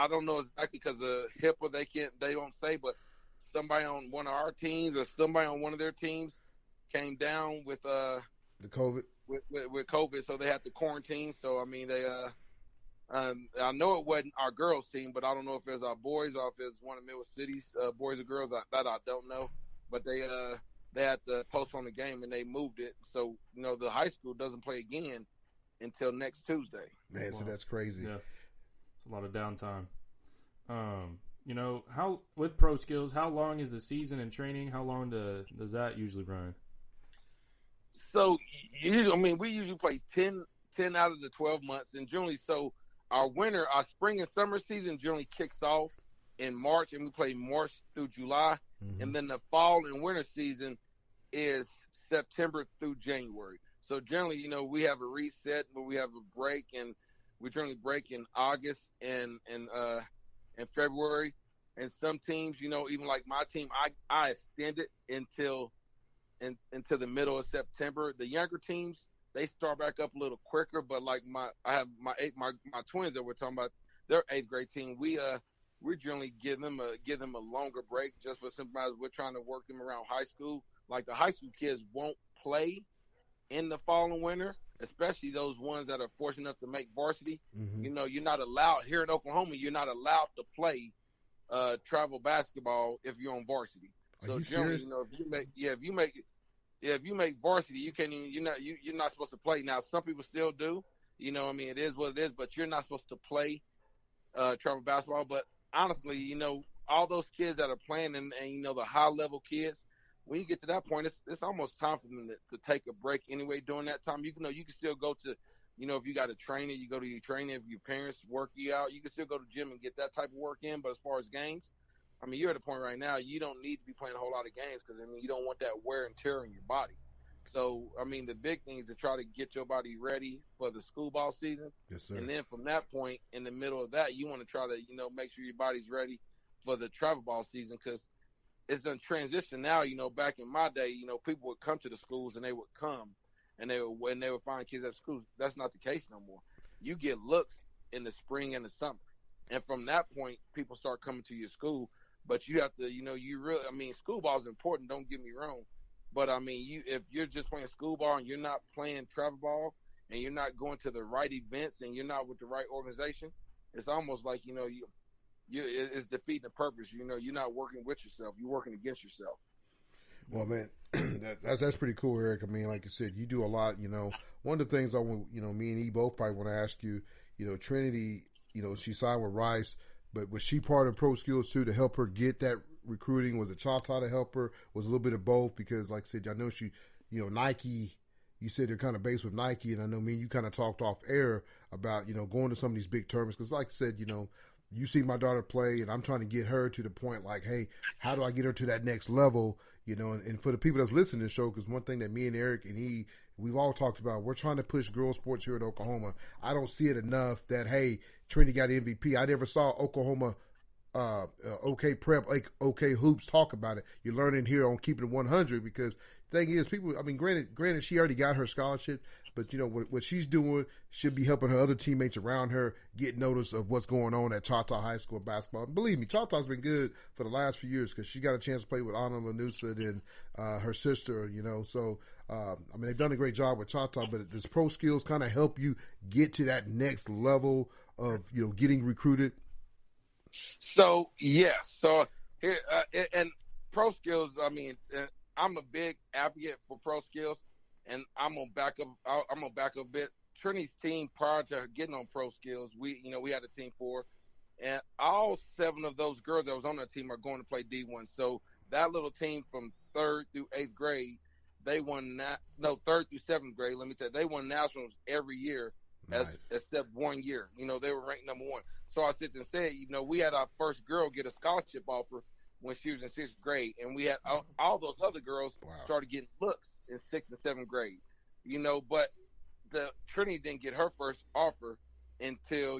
Speaker 7: don't know exactly because of HIPAA they don't say, but somebody on one of our teams or somebody on one of their teams came down with
Speaker 1: the COVID
Speaker 7: with COVID, so they had to quarantine. So I know it wasn't our girls team, but I don't know if it was our boys or if it was one of Midwest City's boys or girls. That I don't know, but they had to postpone the game and they moved it. So the high school doesn't play again until next Tuesday.
Speaker 1: Man, so that's crazy.
Speaker 2: Yeah, it's a lot of downtime. How with Pro Skills, how long is the season in training? How long does that usually run?
Speaker 7: So usually, we usually play 10 out of the 12 months, and generally, so our spring and summer season generally kicks off in March, and we play March through July, and then the fall and winter season is September through January. So generally, we have a reset, but we have a break, and we generally break in August and February. And some teams, even like my team, I extend it until the middle of September. The younger teams, they start back up a little quicker, but like my twins that we're talking about, their 8th grade team, we generally give them a longer break just for simple as we're trying to work them around high school. Like the high school kids won't play in the fall and winter, especially those ones that are fortunate enough to make varsity. You're not allowed here in Oklahoma. You're not allowed to play travel basketball if you're on varsity.
Speaker 1: So generally,
Speaker 7: if you make varsity, you can't even, you're not supposed to play. Now some people still do. It is what it is, but you're not supposed to play travel basketball. But honestly, all those kids that are playing and the high level kids, when you get to that point, it's almost time for them to take a break anyway. During that time, you can still go to if you got a trainer, you go to your trainer. If your parents work you out, you can still go to the gym and get that type of work in. But as far as games, I mean, you're at a point right now, you don't need to be playing a whole lot of games because, I mean, you don't want that wear and tear on your body. So, I mean, the big thing is to try to get your body ready for the school ball season.
Speaker 1: Yes, sir.
Speaker 7: And then from that point, in the middle of that, you want to try to, make sure your body's ready for the travel ball season because it's done transition now. Back in my day, people would come to the schools and they would come and they would find kids at schools. That's not the case no more. You get looks in the spring and the summer. And from that point, people start coming to your school. But you have to, school ball is important. Don't get me wrong. But I mean, if you're just playing school ball and you're not playing travel ball and you're not going to the right events and you're not with the right organization, it's almost like, it's defeating the purpose. You're not working with yourself. You're working against yourself.
Speaker 1: Well, man, that's pretty cool, Eric. I mean, like you said, you do a lot. One of the things I want, me and E both probably want to ask you. Trinity, she signed with Rice, but was she part of Pro Skills too to help her get that recruiting? Was it Choctaw to help her? Was a little bit of both? Because, like I said, I know she, Nike. You said they're kind of based with Nike, and I know me and you kind of talked off air about going to some of these big tournaments. Because, like I said, you see my daughter play, and I'm trying to get her to the point like, hey, how do I get her to that next level? And for the people that's listening to the show, because one thing that me and Eric and we've all talked about, we're trying to push girls sports here in Oklahoma. I don't see it enough that, hey, Trinity got MVP. I never saw Oklahoma OK Prep, OK Hoops talk about it. You're learning here on Keeping It 100 because the thing is, people, I mean, granted, she already got her scholarship, but what she's doing should be helping her other teammates around her get notice of what's going on at Choctaw High School basketball. And believe me, Choctaw's been good for the last few years because she got a chance to play with Anna Lanusa and her sister. So I mean, they've done a great job with Choctaw, but does Pro Skills kind of help you get to that next level of getting recruited?
Speaker 7: So yes, so here and Pro Skills. I mean, I'm a big advocate for Pro Skills, and I'm gonna back up. I'm gonna back up a bit. Trinity's team prior to getting on Pro Skills, we had a team for, and all 7 of those girls that was on that team are going to play D1. So that little team from 3rd through 8th grade, they won 3rd through 7th grade. Let me tell you, they won nationals every year.
Speaker 1: Nice.
Speaker 7: Except 1 year. They were ranked number 1. So I sit and say, we had our first girl get a scholarship offer when she was in 6th grade, and we had all those other girls started getting looks in 6th and 7th grade. But the Trinity didn't get her first offer until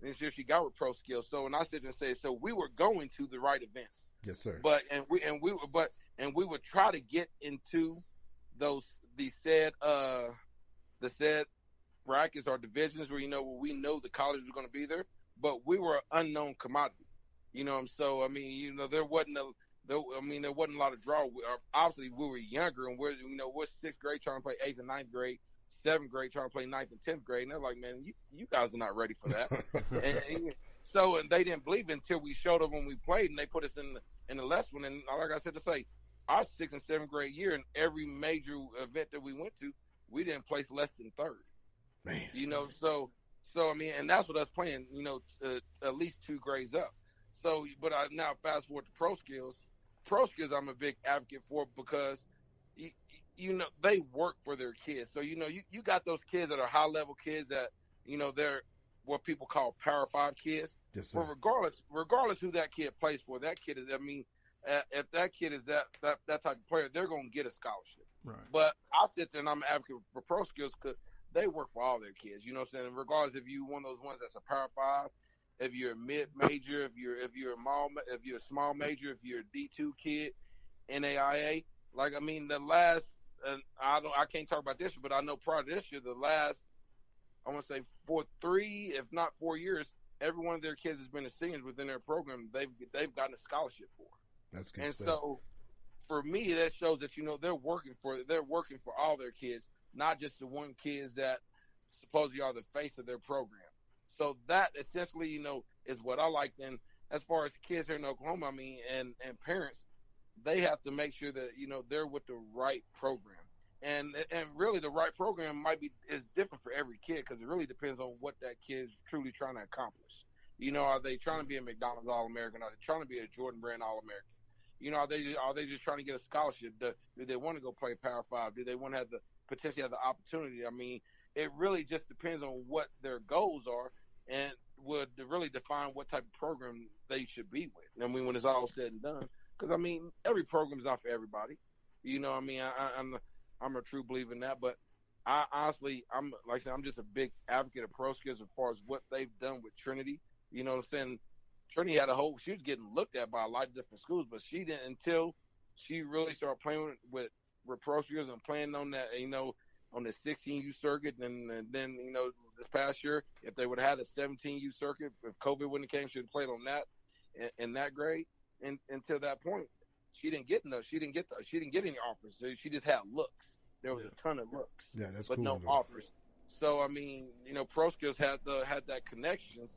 Speaker 7: until she got with Pro Skills. So when I sit and say, so we were going to the right events.
Speaker 1: Yes, sir.
Speaker 7: We would try to get into the said brackets or divisions where we know the colleges were going to be there, but we were an unknown commodity. So I mean, there wasn't a lot of draw. Obviously, we were younger, and we're 6th grade trying to play 8th and 9th grade, 7th grade trying to play 9th and 10th grade, and they're like, man, you guys are not ready for that. and they didn't believe it until we showed up when we played, and they put us in the last one. And like I said to say, our 6th and 7th grade year, in every major event that we went to, we didn't place less than 3rd.
Speaker 1: Man.
Speaker 7: So I mean, and that's what us playing, at least 2 grades up. So, but I now fast forward to Pro Skills. Pro Skills, I'm a big advocate for because, they work for their kids. So, you got those kids that are high level kids that, they're what people call Power 5 kids.
Speaker 1: Yes, sir.
Speaker 7: But regardless who that kid plays for, that kid is, I mean, if that kid is that type of player, they're going to get a scholarship.
Speaker 2: Right.
Speaker 7: But I sit there and I'm an advocate for Pro Skills because they work for all their kids. You know what I'm saying? Regardless if you one of those ones that's a Power 5, if you're a mid major, if you're a small major, if you're a D2 kid, NAIA. Like, I mean, the last, I can't talk about this year, but I know prior to this year, the last, I want to say 3, if not 4 years, every one of their kids has been a seniors within their program. They've gotten a scholarship for.
Speaker 1: That's good
Speaker 7: and
Speaker 1: stuff.
Speaker 7: So, for me, that shows that they're working for all their kids, not just the one kids that supposedly are the face of their program. So that essentially, is what I like. Then, as far as kids here in Oklahoma, I mean, and parents, they have to make sure that they're with the right program, and really the right program is different for every kid because it really depends on what that kid is truly trying to accomplish. Are they trying to be a McDonald's All-American? Are they trying to be a Jordan Brand All-American? Are they just trying to get a scholarship? Do they want to go play Power 5? Do they want to potentially have the opportunity? I mean, it really just depends on what their goals are and would really define what type of program they should be with. I mean, when it's all said and done, because I mean, every program is not for everybody. You know, I mean, I'm a true believer in that, but I honestly, I'm like I said, I'm just a big advocate of pro skills as far as what they've done with Trinity. You know what I'm saying? Trinity had she was getting looked at by a lot of different schools, but she didn't until she really started playing with pro skills and playing on that, you know, on the 16U circuit. And then, you know, this past year, if they would have had a 17U circuit, if COVID wouldn't have came, she would have played on that in that grade. And until that point, she didn't get any offers. So she just had looks. There was a ton of looks,
Speaker 1: that's
Speaker 7: but
Speaker 1: cool,
Speaker 7: no
Speaker 1: though.
Speaker 7: offers. So I mean, you know, pro skills had that connections,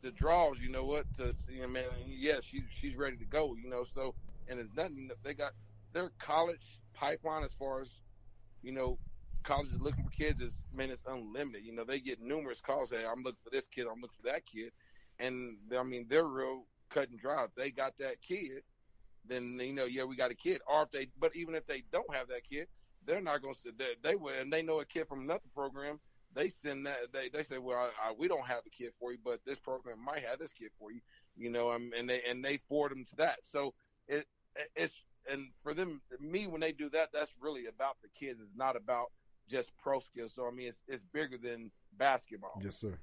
Speaker 7: the draws. You know what? Man, yeah, she's ready to go. You know, so and it's nothing. They got their college pipeline as far as, you know, colleges looking for kids is, man, it's unlimited. You know, they get numerous calls. Hey, I'm looking for this kid. I'm looking for that kid, and I mean, they're real cut and dry. If they got that kid, then, you know, yeah, we got a kid. Or but even if they don't have that kid, they're not going to sit there. They will, and they know a kid from another program. They send that. They say, well, we don't have a kid for you, but this program might have this kid for you. You know, and they forward them to that. So it's and for them, me, when they do that, that's really about the kids. It's not about just pro skills. So I mean, it's bigger than basketball.
Speaker 1: Yes, sir.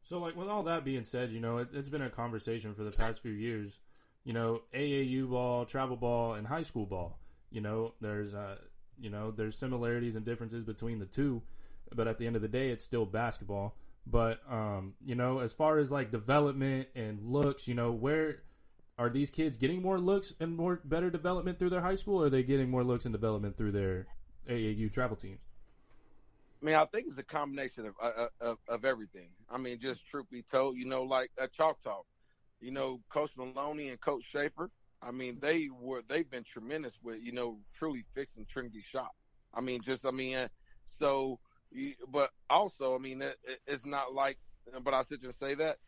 Speaker 2: So, like, with all that being said, you know, it's been a conversation for the past few years. You know, AAU ball, travel ball, and high school ball. You know, there's similarities and differences between the two, but at the end of the day, it's still basketball. But you know, as far as like development and looks, you know, where are these kids getting more looks and more better development through their high school, or are they getting more looks and development through their AAU travel teams?
Speaker 7: I mean, I think it's a combination of everything. I mean, just truth be told, you know, like a Chalk Talk, you know, Coach Maloney and Coach Schaefer. I mean, they've been tremendous with, you know, truly fixing Trinity's shot. I mean, but also, I mean, it's not like, but I sit there and say that.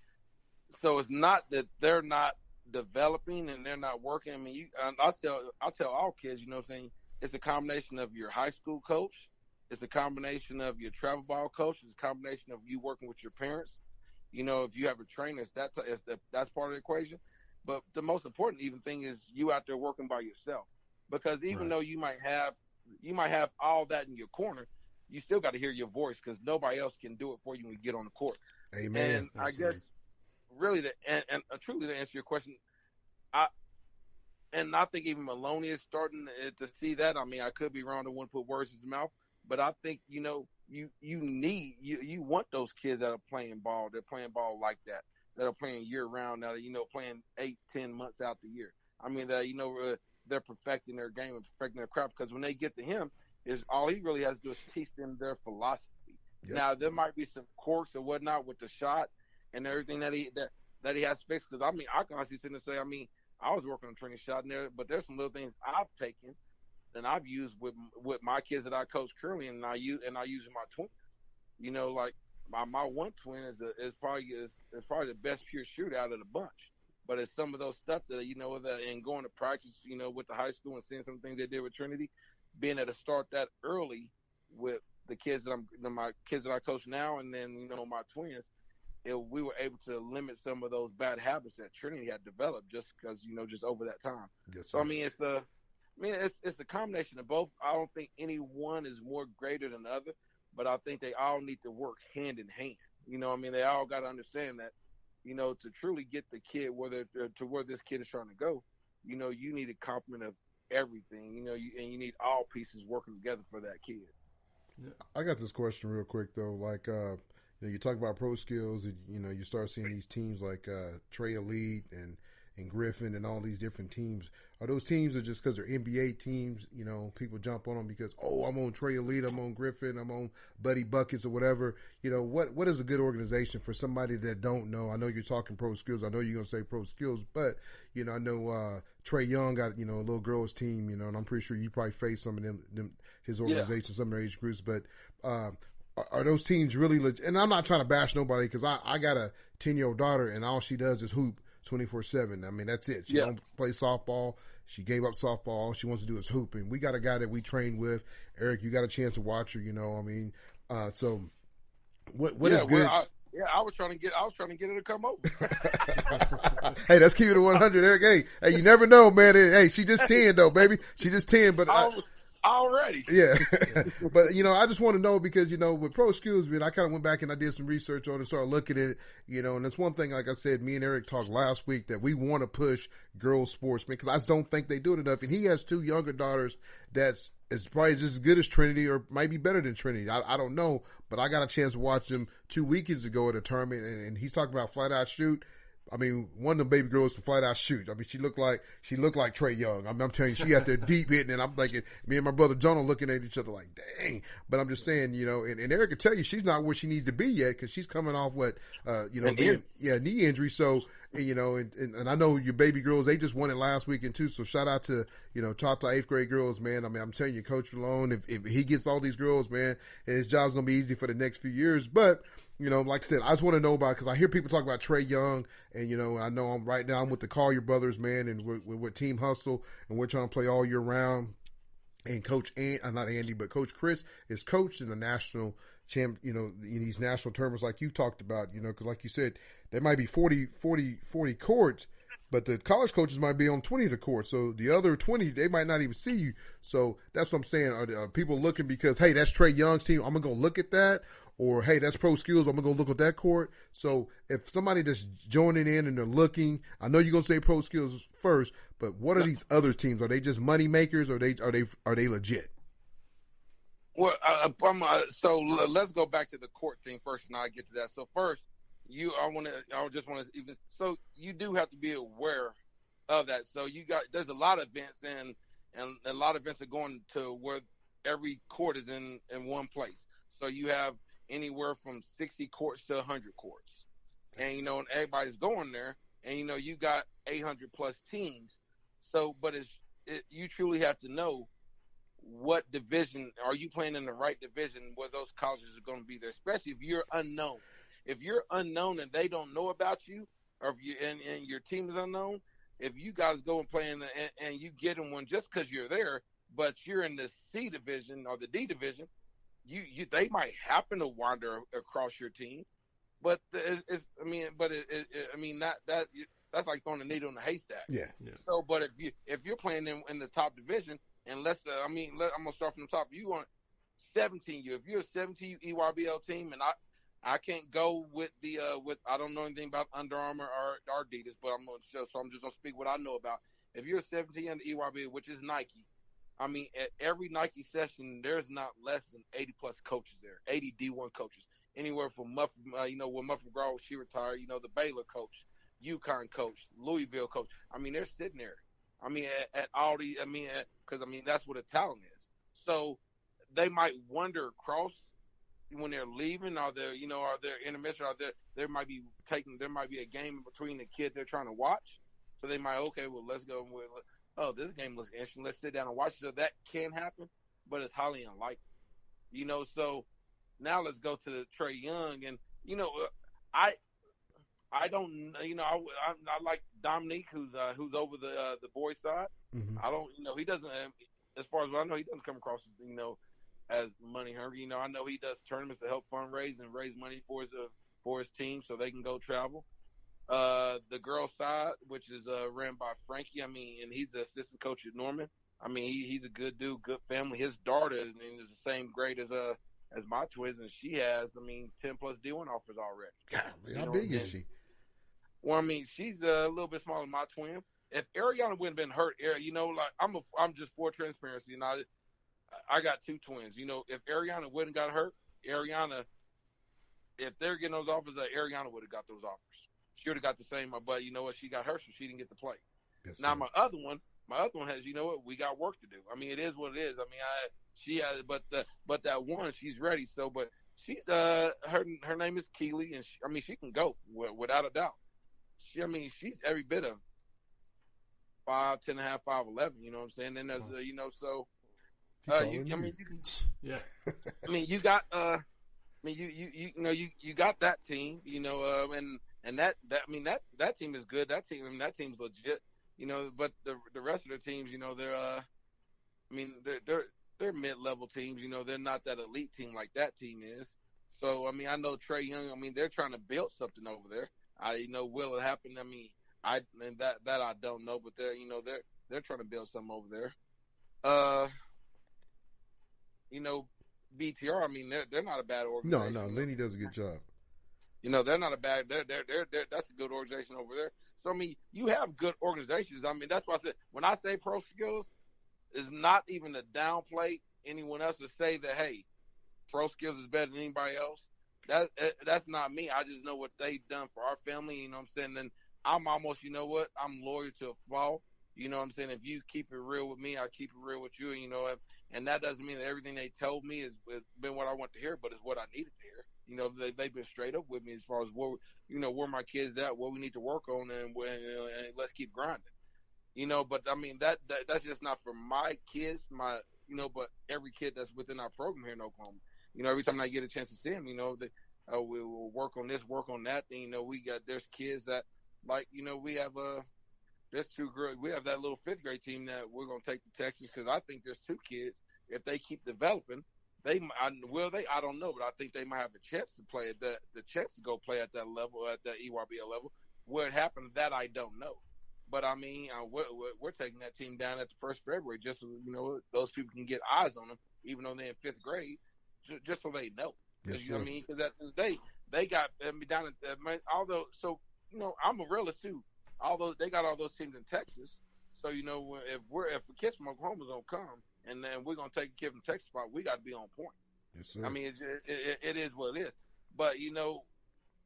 Speaker 7: So it's not that they're not developing and they're not working. I mean, I'll tell all kids, you know what I'm saying? It's a combination of your high school coach. It's a combination of your travel ball coach. It's a combination of you working with your parents. You know, if you have a trainer, that's part of the equation. But the most important even thing is you out there working by yourself. Because even though you might have all that in your corner, you still got to hear your voice because nobody else can do it for you when you get on the court.
Speaker 1: Amen.
Speaker 7: And I guess really truly to answer your question, I think even Maloney is starting to see that. I mean, I could be wrong. I wouldn't put words in his mouth, but I think, you know, you want those kids that are playing ball. They're playing ball like that are playing year round. That are, you know, playing 8-10 months out the year. I mean, you know, they're perfecting their game and perfecting their craft because when they get to him, is all he really has to do is teach them their philosophy. Yep. Now there might be some quirks or whatnot with the shot and everything that he has fixed. Because I mean, I can honestly sit and say, I mean, I was working on training shot in there, but there's some little things I've taken and I've used with my kids that I coach currently, and I use in my twins. You know, like my one twin is probably the best pure shooter out of the bunch. But it's some of those stuff that, you know, that and going to practice, you know, with the high school and seeing some things they did with Trinity, being able to start that early with the kids my kids that I coach now, and then, you know, my twins, we were able to limit some of those bad habits that Trinity had developed just because, you know, just over that time.
Speaker 1: Yes,
Speaker 7: so I mean, it's a combination of both. I don't think any one is more greater than the other, but I think they all need to work hand in hand. You know, I mean, they all got to understand that, you know, to truly get the kid where this kid is trying to go, you know, you need a complement of everything, you know, and you need all pieces working together for that kid.
Speaker 1: I got this question real quick though. Like, you know, you talk about pro skills, and, you know, you start seeing these teams like Trey Elite and Griffin and all these different teams. Are those teams just because they're NBA teams? You know, people jump on them because, oh, I'm on Trey Elite, I'm on Griffin, I'm on Buddy Buckets or whatever. You know, what is a good organization for somebody that don't know? I know you're talking pro skills. I know you're going to say pro skills, but, you know, I know Trey Young got, you know, a little girls team, you know, and I'm pretty sure you probably faced some of them his organization, some of their age groups, but are those teams really legit? And I'm not trying to bash nobody because I got a 10-year-old daughter and all she does is hoop 24/7. I mean, that's it. She don't play softball. She gave up softball. All she wants to do is hoop. And we got a guy that we train with. Eric, you got a chance to watch her, you know. I mean, So what
Speaker 7: yeah,
Speaker 1: is good?
Speaker 7: I was trying to get her to come over.
Speaker 1: Hey, let's keep it at 100, Eric. Hey, you never know, man. Hey, she just 10 though, baby. She just 10, but
Speaker 7: Already.
Speaker 1: yeah. But, I just want to know because, with pro skills, man, I kind of went back and I did some research on it, started looking at it, and that's one thing, like I said, me and Eric talked last week that we want to push girls sports, because I just don't think they do it enough. And he has 2 younger daughters that's probably just as good as Trinity or might be better than Trinity. I don't know, but I got a chance to watch them 2 weekends ago at a tournament, and he's talking about flat out shoot. I mean, one of them baby girls can flat out shoot. I mean, she looked like Trey Young. I'm telling you, she got there deep hitting, and I'm thinking, me and my brother Jonah looking at each other like, dang. But I'm just saying, and Eric can tell you she's not where she needs to be yet because she's coming off knee injury. So, and I know your baby girls, they just won it last weekend too. So shout out to Tata 8th grade girls, man. I mean, I'm telling you, Coach Malone, if he gets all these girls, man, his job's gonna be easy for the next few years. But like I said, I just want to know about, because I hear people talk about Trey Young, and I know I'm with the Collier brothers, man, and we're with Team Hustle, and we're trying to play all year round. And Coach not Andy, but Coach Chris is coached in the national champ, in these national tournaments like you talked about, because like you said, there might be 40 courts, but the college coaches might be on 20 of the court. So the other 20, they might not even see you. So that's what I'm saying. Are people looking because, hey, that's Trey Young's team, I'm going to go look at that? Or, hey, that's pro skills, I'm going to go look at that court. So if somebody that's joining in and they're looking, I know you're going to say pro skills first, but what are these other teams? Are they just money makers, or are they legit?
Speaker 7: Well, so let's go back to the court thing first, and I'll get to that. So first, you do have to be aware of that. So there's a lot of events, and a lot of events are going to where every court is in one place. So you have anywhere from 60 courts to 100 courts, and and everybody's going there, and you got 800 plus teams. So, but you truly have to know what division are you playing in, the right division where those colleges are going to be there, especially if you're unknown. If you're unknown and they don't know about you, or if you and your team is unknown, if you guys go and play and you get in one just because you're there, but you're in the C division or the D division, they might happen to wander across your team, but that's like throwing a needle in a haystack.
Speaker 1: Yeah.
Speaker 7: So, but if you're playing in the top division, and I'm gonna start from the top. You want 17U. If you're a 17U EYBL team, and I can't go with I don't know anything about Under Armour or Adidas, but I'm just gonna speak what I know about. If you're a 17 under EYBL, which is Nike, I mean, at every Nike session, there's not less than 80 plus coaches there, 80 D1 coaches, anywhere from when Muffin McGraw, she retired, the Baylor coach, UConn coach, Louisville coach. I mean, they're sitting there. I mean, at all these, because that's what a talent is. So they might wander across when they're leaving, or they're intermission, or there might be a game in between the kids they're trying to watch. So they might, let's go. This game looks interesting. Let's sit down and watch it. So that can happen, but it's highly unlikely. So now let's go to the Trey Young, and I don't, I like Dominique, who's over the boys side.
Speaker 1: Mm-hmm.
Speaker 7: I don't, he doesn't, as far as I know, he doesn't come across as money hungry. I know he does tournaments to help fundraise and raise money for his team so they can go travel. The girls side, which is ran by Frankie, and he's the assistant coach at Norman. He's a good dude, good family. His daughter is the same grade as my twins, and she has 10 plus D1 offers already.
Speaker 1: God, how big is she?
Speaker 7: Well, she's a little bit smaller than my twin. If Ariana wouldn't have been hurt, I'm just for transparency, and I got 2 twins. If Ariana wouldn't got hurt, if they're getting those offers, Ariana would have got those offers. She would have got the same, but you know what? She got hurt, so she didn't get to play.
Speaker 1: Yes,
Speaker 7: now
Speaker 1: sir.
Speaker 7: my other one has, we got work to do. It is what it is. She has, but that one, she's ready. So, but she's her name is Keely, and she can go without a doubt. She's every bit of 5'10" and a half, 5'11". You know what I'm saying? And there's so you can,
Speaker 2: yeah.
Speaker 7: you got you got that team, and that team is good. That team's legit, but the rest of the teams, they're they're mid-level teams. You know, they're not that elite team like that team is. So I mean, I know Trey Young. I mean, they're trying to build something over there. Will it happen? I mean, that I don't know, but they're trying to build something over there. You know, BTR. I mean, they're not a bad organization.
Speaker 1: No, Lenny does a good job.
Speaker 7: You know, they're not a bad. They're that's a good organization over there. So I mean, you have good organizations. I mean, that's why I said when I say pro skills, is not even to downplay anyone else to say that hey, pro skills is better than anybody else. That's not me. I just know what they've done for our family. You know what I'm saying? And I'm almost, you know what? I'm loyal to a fault. You know what I'm saying? If you keep it real with me, I keep it real with you. And, you know, and that doesn't mean that everything they told me has been what I want to hear, but it's what I needed to hear. You know, they've been straight up with me as far as where my kids at, what we need to work on, and let's keep grinding. You know, but I mean that's just not for my kids, but every kid that's within our program here in Oklahoma. You know, every time I get a chance to see them, you know, we will work on this, work on that. And, you know, there's kids that like, you know, we have there's two girls. We have that little fifth grade team that we're gonna take to Texas because I think there's two kids. If they keep developing, I don't know, but I think they might have a chance to play at the chance to go play at that level, at that EYBL level. Where it happened, that I don't know. But I mean, we're taking that team down at the 1st February just so, you know, those people can get eyes on them, even though they're in 5th grade, just so they know.
Speaker 1: Yes,
Speaker 7: you know what I mean? because at the end of the day, they got me down at although, so, you know, I'm a realist too. Although they got all those teams in Texas, so you know if a kid from Oklahoma's gonna come and then we're gonna take a kid from Texas spot, we got to be on point.
Speaker 1: Yes, sir.
Speaker 7: I mean, it is what it is. But you know,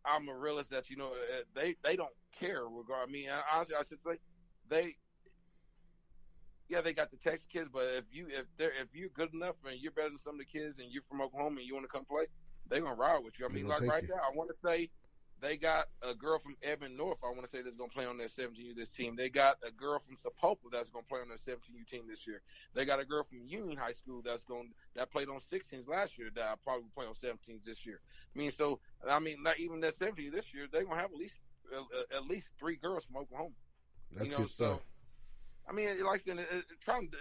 Speaker 7: I'm a realist that you know they don't care regard. I mean, honestly, I should say they got the Texas kids, but if you're good enough and you're better than some of the kids and you're from Oklahoma and you want to come play, they're gonna ride with you. I mean, like right now, I want to say. They got a girl from Edmond North, I want to say, that's going to play on their 17U this team. They got a girl from Sapulpa that's going to play on their 17U team this year. They got a girl from Union High School that played on 16s last year that will probably play on 17s this year. Not even that 17 this year, they're going to have at least 3 girls from Oklahoma.
Speaker 1: That's good stuff.
Speaker 7: I mean, like I said,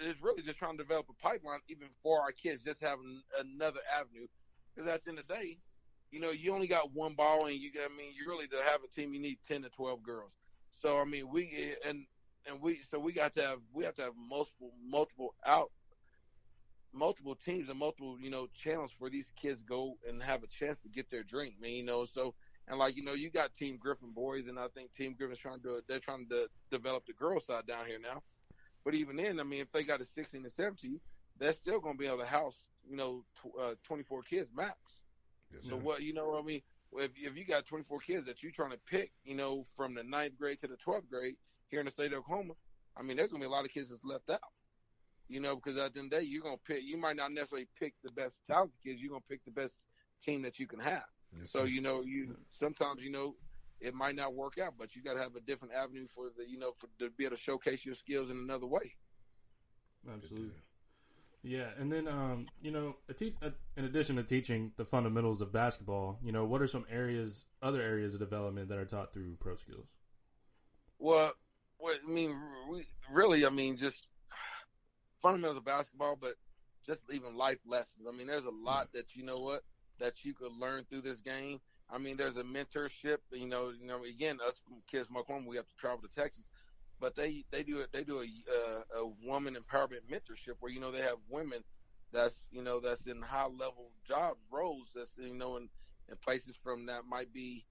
Speaker 7: it's really just trying to develop a pipeline even for our kids, just having another avenue. Because at the end of the day, you know, you only got one ball, and you really to have a team, you need 10 to 12 girls. So I mean, we have to have multiple teams and multiple, you know, channels for these kids go and have a chance to get their dream. And you know, so and like you know, you got Team Griffin boys, and I think Team Griffin's trying to develop the girls side down here now. But even then, I mean, if they got a 16 and 17, they're still going to be able to house, you know, 24 kids max.
Speaker 1: Yes,
Speaker 7: so what, you know, I mean, if you got 24 kids that you're trying to pick, you know, from the 9th grade to the 12th grade here in the state of Oklahoma, I mean, there's going to be a lot of kids that's left out, you know, because at the end of the day, you might not necessarily pick the best talented kids. You're going to pick the best team that you can have. Yes, so, you know, sometimes, you know, it might not work out, but you got to have a different avenue to be able to showcase your skills in another way.
Speaker 2: Absolutely. Yeah, and then you know, in addition to teaching the fundamentals of basketball, you know, what are some other areas of development that are taught through pro skills?
Speaker 7: Well, I mean, just fundamentals of basketball, but just even life lessons. I mean, there's a lot that that you could learn through this game. I mean, there's a mentorship. You know, again, us kids from Oklahoma, we have to travel to Texas. But they do a woman empowerment mentorship where, you know, they have women that's in high level job roles that's, you know, in places from that might be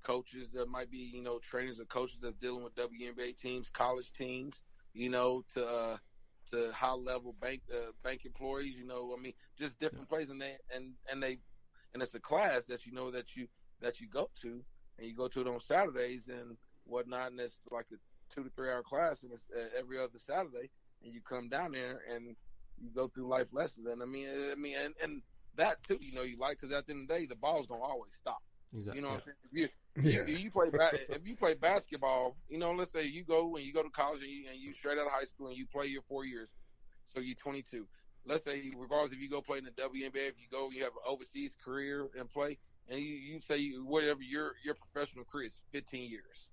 Speaker 7: coaches, that might be, you know, trainers or coaches that's dealing with WNBA teams, college teams, you know, to high level bank employees, you know, I mean, just different places, and it's a class that you know that you go to, and you go to it on Saturdays and whatnot, and it's like a 2 to 3 hour class, and it's every other Saturday, and you come down there and you go through life lessons. And I mean, and that too, you know, you like, because at the end of the day, the ball's gonna always stop.
Speaker 2: Exactly.
Speaker 7: You know what I'm saying? If you play basketball, you know, let's say you go to college and you straight out of high school and you play your 4 years, so you're 22. Let's say, regardless if you go play in the WNBA, if you have an overseas career and play, and you say whatever your professional career is 15 years.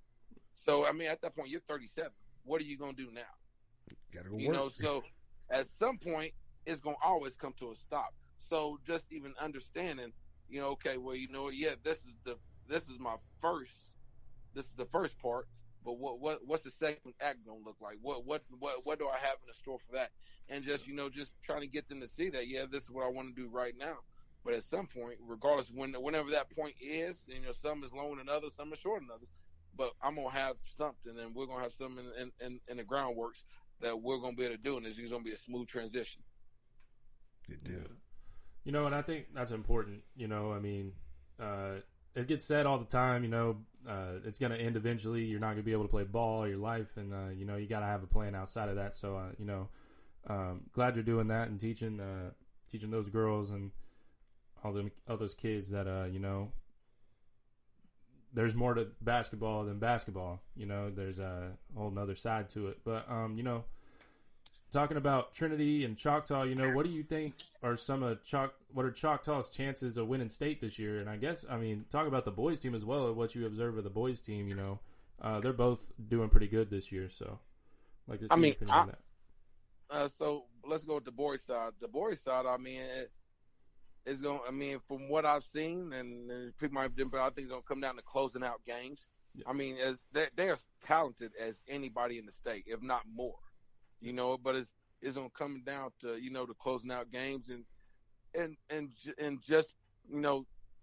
Speaker 7: So, I mean, at that point, you're 37. What are you going to do now?
Speaker 1: Got to go work.
Speaker 7: You know, so at some point, it's gonna always come to a stop. So just even understanding, okay, well, yeah, this is my first, this is the first part, but what's the second act gonna look like? What do I have in the store for that? And just just trying to get them to see that, yeah, this is what I want to do right now. But at some point, regardless, whenever that point is, some is longer than others, some is shorter than others. But I'm gonna have something, and we're gonna have something in the groundworks that we're gonna be able to do, and it's gonna be a smooth transition.
Speaker 1: Good deal.
Speaker 2: And I think that's important. I mean, it gets said all the time. It's gonna end eventually. You're not gonna be able to play ball all your life, and you gotta have a plan outside of that. So glad you're doing that and teaching those girls and all those kids that there's more to basketball than basketball. There's a whole nother side to it. But talking about Trinity and Choctaw, what do you think are what are Choctaw's chances of winning state this year? And I guess, talk about the boys team as well, what you observe of the boys team, they're both doing pretty good this year. So like to see your opinion on that.
Speaker 7: So let's go with the boys side. The boys side, it's going. From what I've seen, and people might have been, but I think it's going to come down to closing out games. Yeah. They're as talented as anybody in the state, if not more. But it's going to come down to to closing out games and just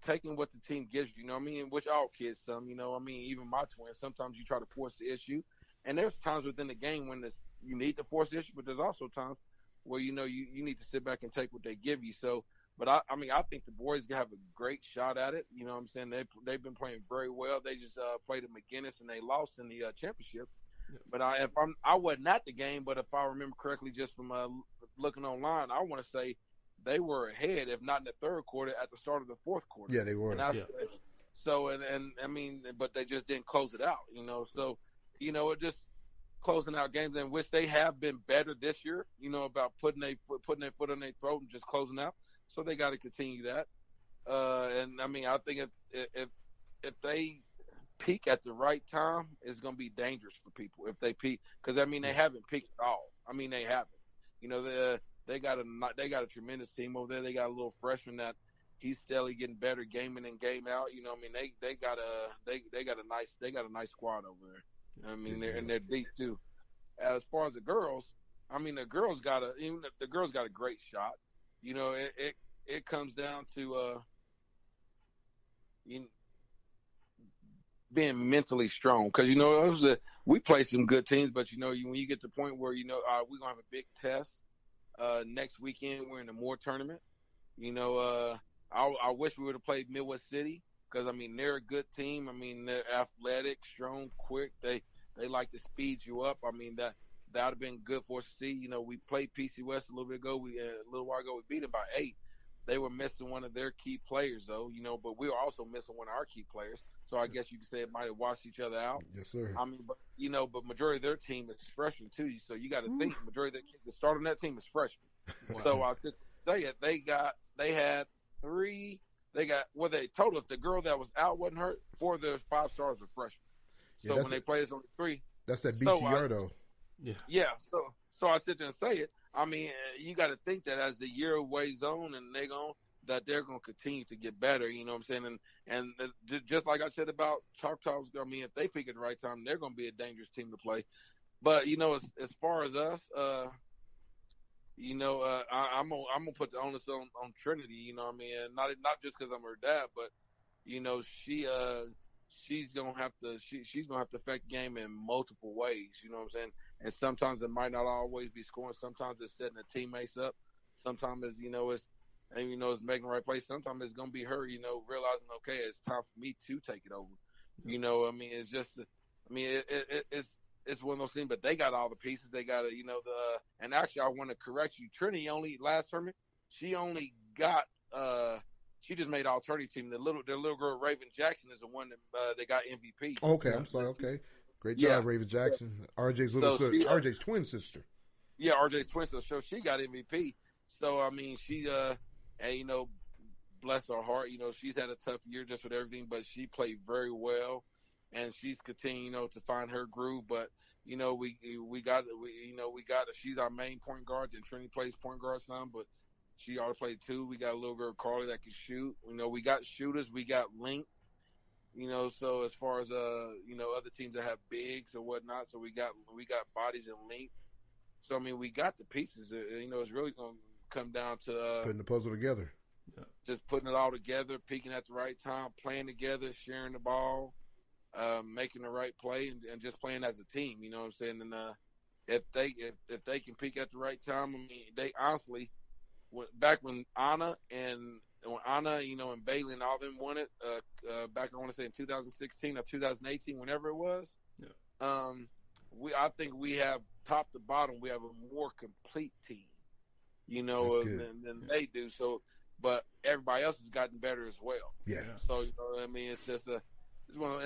Speaker 7: taking what the team gives you. Which all kids, some even my twins. Sometimes you try to force the issue, and there's times within the game when you need to force the issue, but there's also times where you need to sit back and take what they give you. So. But I think the boys have a great shot at it. You know what I'm saying? They've been playing very well. They just played at McGinnis and they lost in the championship. Yeah. But I wasn't at the game, but if I remember correctly, just from looking online, I want to say they were ahead, if not in the third quarter, at the start of the fourth quarter.
Speaker 1: Yeah, they were.
Speaker 7: So but they just didn't close it out. So it just closing out games in which they have been better this year. About putting their foot on their throat and just closing out. So they got to continue that, and I think if they peak at the right time, it's going to be dangerous for people if they peak, because they haven't peaked at all. They haven't. They got a tremendous team over there. They got a little freshman that he's steadily getting better game in and game out. They got a nice squad over there. They're deep too. As far as the girls, the girls got a great shot. It comes down to being mentally strong, because we play some good teams, but when you get to the point where we're gonna have a big test next weekend, we're in the Moore tournament. I wish we would have played Midwest City, because they're a good team. They're athletic, strong, quick. They like to speed you up. That would have been good for us to see. We played PC West a little while ago. We beat them by 8. They were missing one of their key players, though. But we were also missing one of our key players. So I guess you could say it might have washed each other out.
Speaker 1: Yes, sir.
Speaker 7: But majority of their team is freshmen too. So you got to think majority of their kids that start on that team is freshmen. Wow. So I could say it. They had 3. They got total. If the girl that was out wasn't hurt, 4 of their 5 stars were freshmen. So when they played, it's only 3.
Speaker 1: That's that BTR though.
Speaker 7: Yeah. So I sit there and say it. You got to think that as the year weighs on, and they're going to continue to get better. You know what I'm saying? And just like I said about Choctaws, if they pick at the right time, they're going to be a dangerous team to play. But as far as us, I'm gonna put the onus on Trinity. Not just because I'm her dad, but she's gonna have to affect the game in multiple ways. You know what I'm saying? And sometimes it might not always be scoring. Sometimes it's setting the teammates up. Sometimes it's it's making the right play. Sometimes it's gonna be her. Realizing, okay, it's time for me to take it over. It's just it's one of those things. But they got all the pieces. They got and actually I want to correct you. Trinity only last tournament, she only got she just made all-tourney team. Their little girl Raven Jackson is the one that they got MVP.
Speaker 1: Okay, I'm sorry. Okay, great job, Raven Jackson. RJ's twin sister.
Speaker 7: Yeah, RJ's twin sister. So she got MVP. So she bless her heart. She's had a tough year just with everything, but she played very well. and she's continuing, to find her groove. But she's our main point guard. Then Trinity plays point guard some, but she always played two. We got a little girl Carly that can shoot. We got shooters. We got length. So as far as other teams that have bigs or whatnot, so we got bodies and length. So I mean, we got the pieces. It's really going to come down to
Speaker 1: putting the puzzle together.
Speaker 7: Just putting it all together, peaking at the right time, playing together, sharing the ball, making the right play, and just playing as a team. You know what I'm saying? And if they can peak at the right time, I mean, they honestly, back when Anna, and Bailey and all them won it, back I want to say in 2016 or 2018, whenever it was.
Speaker 2: Yeah.
Speaker 7: I think we have top to bottom, we have a more complete team, than they do. So, but everybody else has gotten better as well.
Speaker 1: Yeah.
Speaker 7: So I mean, it's just it's one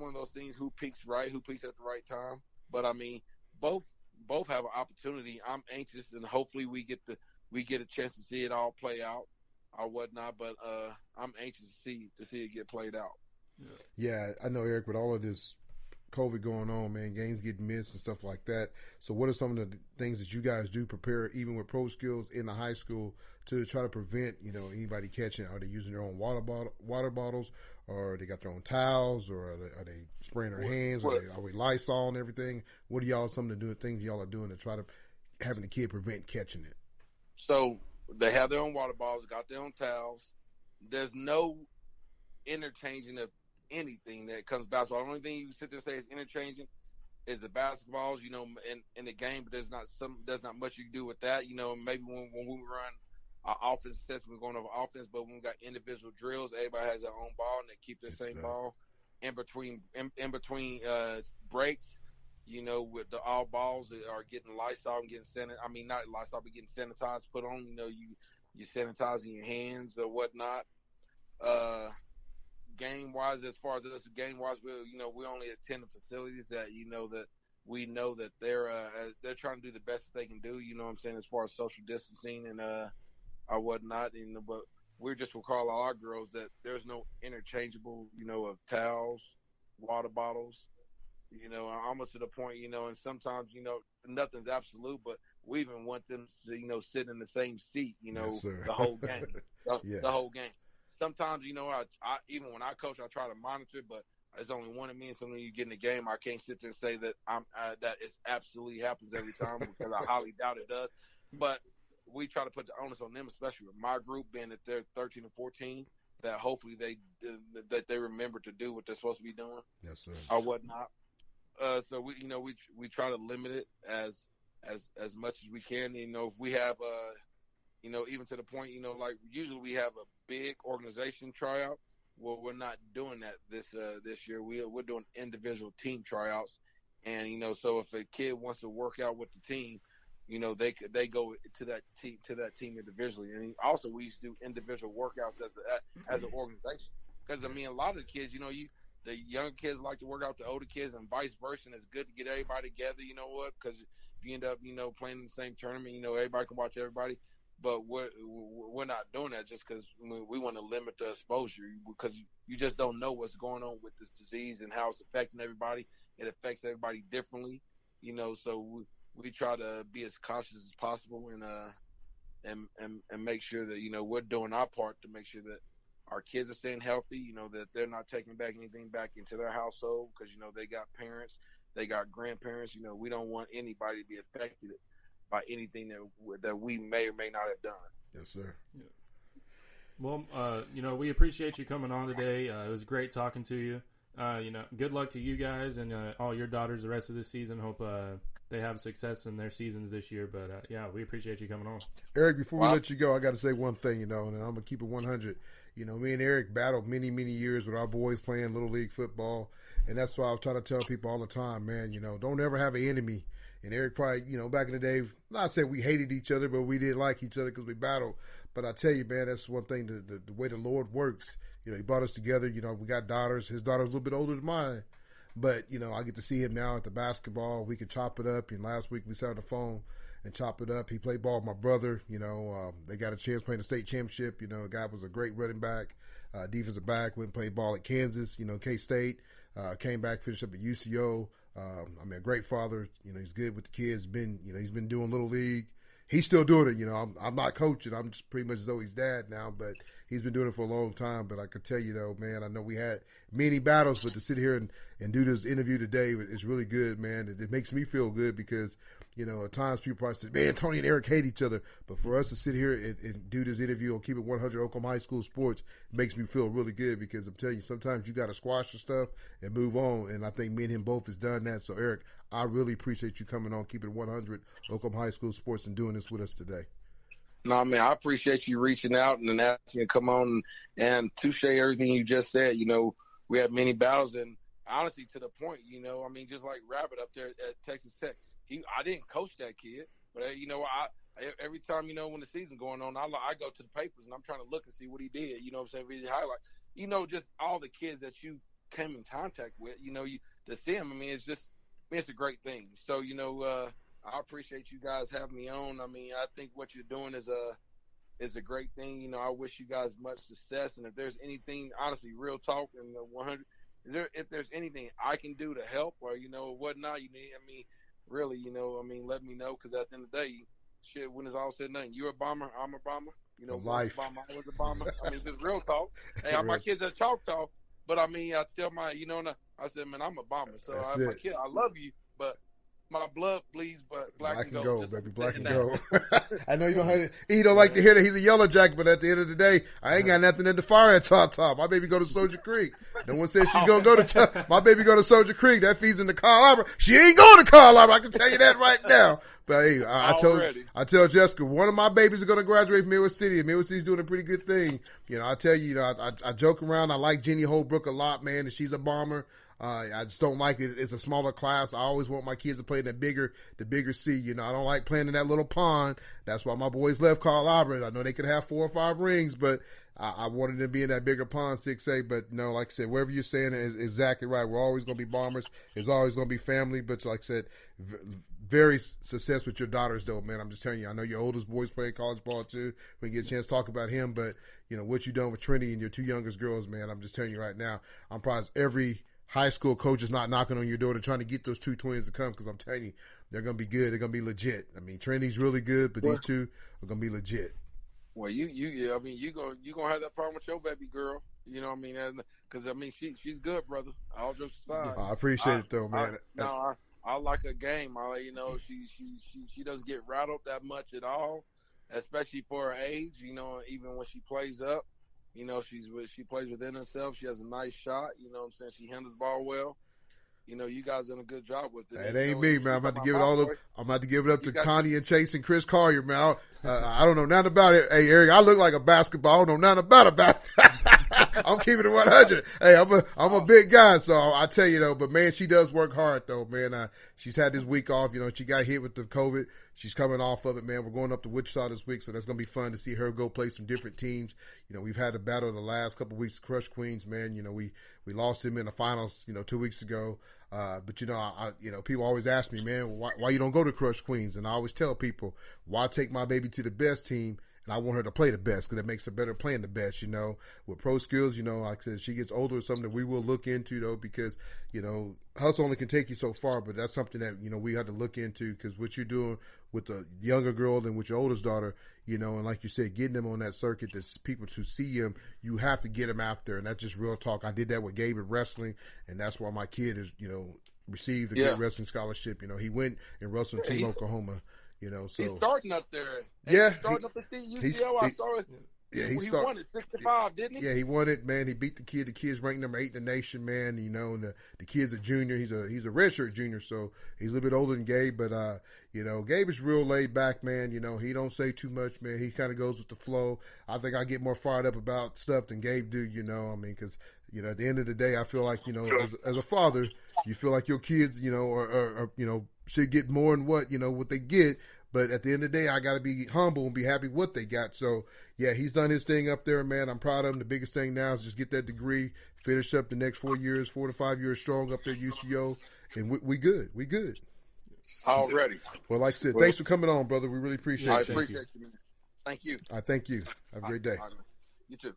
Speaker 7: of those things. Who peaks right? Who peaks at the right time? But I mean, both have an opportunity. I'm anxious, and hopefully we get a chance to see it all play out or whatnot. But I'm anxious to see it get played out.
Speaker 1: Yeah, I know, Eric. With all of this COVID going on, man, games getting missed and stuff like that. So what are some of the things that you guys do prepare, even with pro skills in the high school, to try to prevent, anybody catching? Are they using their own water bottles, or they got their own towels, or are they spraying their hands? Are we Lysol and everything? What are y'all, some of the things y'all are doing to try to having the kid prevent catching it?
Speaker 7: So they have their own water bottles, got their own towels. There's no interchanging of anything that comes basketball. The only thing you sit there and say is interchanging is the basketballs, in the game, but there's not much you can do with that. Maybe when we run our offense sets, we're going over offense, but when we got individual drills, everybody has their own ball and they keep their same ball in between breaks. With the all balls that are getting Lysol and getting not Lysol, but getting sanitized put on. You sanitizing your hands or whatnot. Game wise, as far as us, game wise, we only attend the facilities that that we know that they're trying to do the best that they can do. You know what I'm saying, as far as social distancing and or whatnot. But we're just will call all our girls that there's no interchangeable, of towels, water bottles. Almost to the point, and sometimes, nothing's absolute, but we even want them to, sit in the same seat,
Speaker 1: Yes,
Speaker 7: the whole game, the whole game. Sometimes, I even when I coach, I try to monitor, but it's only one of me. And so when you get in the game, I can't sit there and say that that it absolutely happens every time, because I highly doubt it does. But we try to put the onus on them, especially with my group, being that they're 13 and 14, that hopefully they remember to do what they're supposed to be doing.
Speaker 1: Yes, sir.
Speaker 7: Or whatnot. So we try to limit it as much as we can. If we have even to the point, like usually we have a big organization tryout. Well, we're not doing that this year. We're doing individual team tryouts, and so if a kid wants to work out with the team, they go to that team individually. And also we used to do individual workouts as an organization, because I mean a lot of the kids, the younger kids like to work out with the older kids, and vice versa. And it's good to get everybody together. You know what? Because if you end up playing in the same tournament, everybody can watch everybody. But we're not doing that just because we want to limit the exposure, because you just don't know what's going on with this disease and how it's affecting everybody. It affects everybody differently, so we try to be as cautious as possible and make sure that, we're doing our part to make sure that our kids are staying healthy, that they're not taking anything back into their household, because, they got parents, they got grandparents. We don't want anybody to be affected by anything that we may or may not have done.
Speaker 1: Yes, sir.
Speaker 2: Yeah. Well, we appreciate you coming on today. It was great talking to you. Good luck to you guys and all your daughters the rest of this season. Hope they have success in their seasons this year. But, we appreciate you coming on.
Speaker 1: Eric, before we let you go, I got to say one thing, and I'm going to keep it 100. Me and Eric battled many, many years with our boys playing Little League football. And that's why I was trying to tell people all the time, man, don't ever have an enemy. And Eric probably, back in the day, not saying we hated each other, but we didn't like each other because we battled. But I tell you, man, that's one thing, the way the Lord works. He brought us together. We got daughters. His daughter's a little bit older than mine. But, I get to see him now at the basketball. We could chop it up. And last week we sat on the phone and chop it up. He played ball with my brother. They got a chance playing the state championship. The guy was a great running back, defensive back. Went and played ball at Kansas, K-State. Came back, finished up at UCO. A great father. He's good with the kids. He's been doing Little League. He's still doing it. I'm not coaching. I'm just pretty much Zoe's dad now, but he's been doing it for a long time. But I could tell you, though, man, I know we had many battles, but to sit here and do this interview today is really good, man. It makes me feel good because, at times people probably say, man, Tony and Eric hate each other. But for us to sit here and do this interview on Keep It 100 Oklahoma High School Sports, it makes me feel really good because I'm telling you, sometimes you got to squash the stuff and move on. And I think me and him both has done that. So, Eric, I really appreciate you coming on Keep It 100 Oklahoma High School Sports and doing this with us today.
Speaker 7: No, man, I appreciate you reaching out and asking me to come on and touche everything you just said. We had many battles, and honestly, to the point, just like Rabbit up there at Texas Tech, I didn't coach that kid, but every time, when the season going on, I go to the papers and I'm trying to look and see what he did. You know what I'm saying? Really highlight, just all the kids that you came in contact with. To see them, it's a great thing. So, I appreciate you guys having me on. I think what you're doing is a great thing. I wish you guys much success. And if there's anything, honestly, real talk and 100, if there's anything I can do to help or, whatnot, really, let me know. Because at the end of the day, shit, when it's all said and done, you're a bomber, I'm a bomber.
Speaker 1: Life.
Speaker 7: Bomber, I was a bomber. Just real talk. Hey, my kids are Choctaw, but I tell my, I said, man, I'm a bomber. So my kid, I love you, but my blood bleeds, but black and gold,
Speaker 1: baby, black and gold. I know you don't have it. He don't like to hear that he's a yellow jacket, but at the end of the day, I ain't got nothing in the fire at Choctaw. My baby go to Soldier Creek. No one says she's gonna go to my baby go to Soldier Creek. That feeds into Carl Arbor. She ain't going to Carl Arbor. I can tell you that right now. But hey, I tell Jessica, one of my babies are gonna graduate from Midwest City, and Midwest City's doing a pretty good thing. I tell you, I joke around. I like Jenny Holbrook a lot, man, and she's a bomber. I just don't like it. It's a smaller class. I always want my kids to play in the bigger C. I don't like playing in that little pond. That's why my boys left Carl Albert. I know they could have 4 or 5 rings, but I wanted them to be in that bigger pond, 6A. But no, like I said, whatever you're saying is exactly right. We're always going to be bombers. There's always going to be family. But like I said, very success with your daughters, though, man. I'm just telling you. I know your oldest boy's playing college ball too. We can get a chance to talk about him, but what you done with Trinity and your 2 youngest girls, man. I'm just telling you right now. I'm surprised every high school coach is not knocking on your door to trying to get those 2 twins to come, because I'm telling you, they're going to be good. They're going to be legit. Trinity's really good, but these 2 are going to be legit.
Speaker 7: Well, you gonna have that problem with your baby girl. Because she's good, brother. All jokes aside.
Speaker 1: I appreciate it though, man.
Speaker 7: I like her game. She doesn't get rattled that much at all, especially for her age. Even when she plays up. She plays within herself. She has a nice shot. She handles the ball well. You guys done a good job with it.
Speaker 1: It ain't me, man. I'm about to give it all up. I'm about to give it up to Tanya and Chase and Chris Collier, man. I don't know nothing about it. Hey, Eric, I look like a basketball. I don't know nothing about a basketball. I'm keeping it 100. Hey, I'm a big guy, so I tell you though. But man, she does work hard though, man. She's had this week off. She got hit with the COVID. She's coming off of it, man. We're going up to Wichita this week, so that's gonna be fun to see her go play some different teams. We've had a battle the last couple of weeks, Crush Queens, man. We lost him in the finals, 2 weeks ago. But people always ask me, man, why you don't go to Crush Queens? And I always tell people, why take my baby to the best team? And I want her to play the best because it makes her better playing the best, With pro skills, like I said, she gets older, something that we will look into, though, because, hustle only can take you so far, but that's something that, we have to look into, because what you're doing with the younger girl and with your oldest daughter, and like you said, getting them on that circuit, there's people to see them, you have to get them out there, and that's just real talk. I did that with Gabe in wrestling, and that's why my kid is, received a good wrestling scholarship. He went and wrestled Team Oklahoma. So
Speaker 7: he's starting up there.
Speaker 1: Yeah,
Speaker 7: he's starting up at UCO. I saw it.
Speaker 1: Yeah,
Speaker 7: he won it 65, didn't he?
Speaker 1: Yeah, he won it, man. He beat the kid. The kid's ranked number 8 in the nation, man. And the kid's a junior. He's a redshirt junior, so he's a little bit older than Gabe. But Gabe is real laid back, man. He don't say too much, man. He kind of goes with the flow. I think I get more fired up about stuff than Gabe do. Because at the end of the day, I feel like as a father, you feel like your kids, are should get more than what they get. But at the end of the day, I got to be humble and be happy with what they got. So, yeah, he's done his thing up there, man. I'm proud of him. The biggest thing now is just get that degree, finish up the next 4 to 5 years strong up there at UCO, and we good. We good.
Speaker 7: Already.
Speaker 1: Well, like I said, thanks for coming on, brother. We really appreciate
Speaker 7: I
Speaker 1: it.
Speaker 7: appreciate you, man. Thank you.
Speaker 1: I thank you. Have a great day.
Speaker 7: All right, man. You too.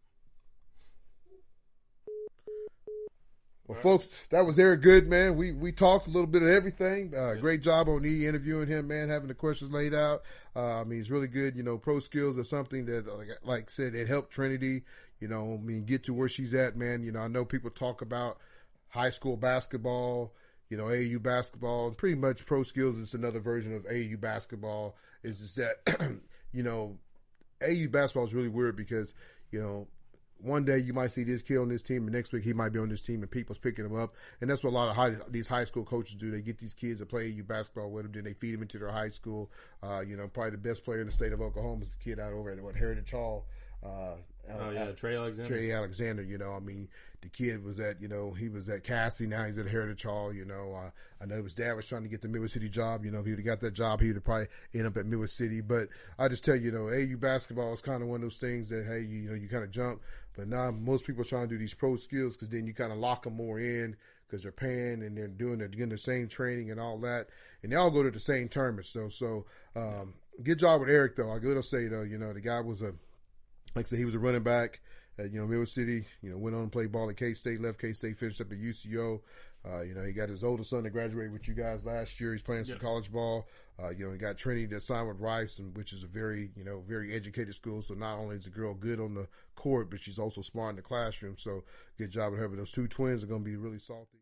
Speaker 1: Well, folks, that was Eric Good, man. We talked a little bit of everything. Great job on interviewing him, man, having the questions laid out. I mean, he's really good. You know, pro skills are something that, like I said, it helped Trinity, you know, I mean, get to where she's at, man. You know, I know people talk about high school basketball, you know, AAU basketball, and pretty much pro skills is another version of AAU basketball. Is just that, you know, AAU basketball is really weird because, you know, one day you might see this kid on this team, and next week he might be on this team, and people's picking him up. And that's what a lot of these high school coaches do. They get these kids to play AAU basketball with them, then they feed them into their high school. You know, probably the best player in the state of Oklahoma is the kid out over at Heritage Hall.
Speaker 2: Trey Alexander.
Speaker 1: Trey Alexander, you know, I mean, the kid was at, you know, he was at Cassie, now he's at Heritage Hall, you know. I know his dad was trying to get the Midwest City job, you know, if he would have got that job, he would have probably ended up at Midwest City. But I just tell you, you know, AAU basketball is kind of one of those things that, hey, you know, you kind of jump. But now most people are trying to do these pro skills because then you kind of lock them more in because they're paying and they're getting the same training and all that. And they all go to the same tournaments, though. So good job with Eric, though. I will say, though, you know, the guy was like I said, he was a running back at, you know, Midwest City, you know, went on to play ball at K-State, left K-State, finished up at UCO. You know, he got his older son that graduated with you guys last year. He's playing some college ball. You know, he got Trinity that signed with Rice, which is a very, you know, very educated school. So not only is the girl good on the court, but she's also smart in the classroom. So good job with her. But those two twins are going to be really salty.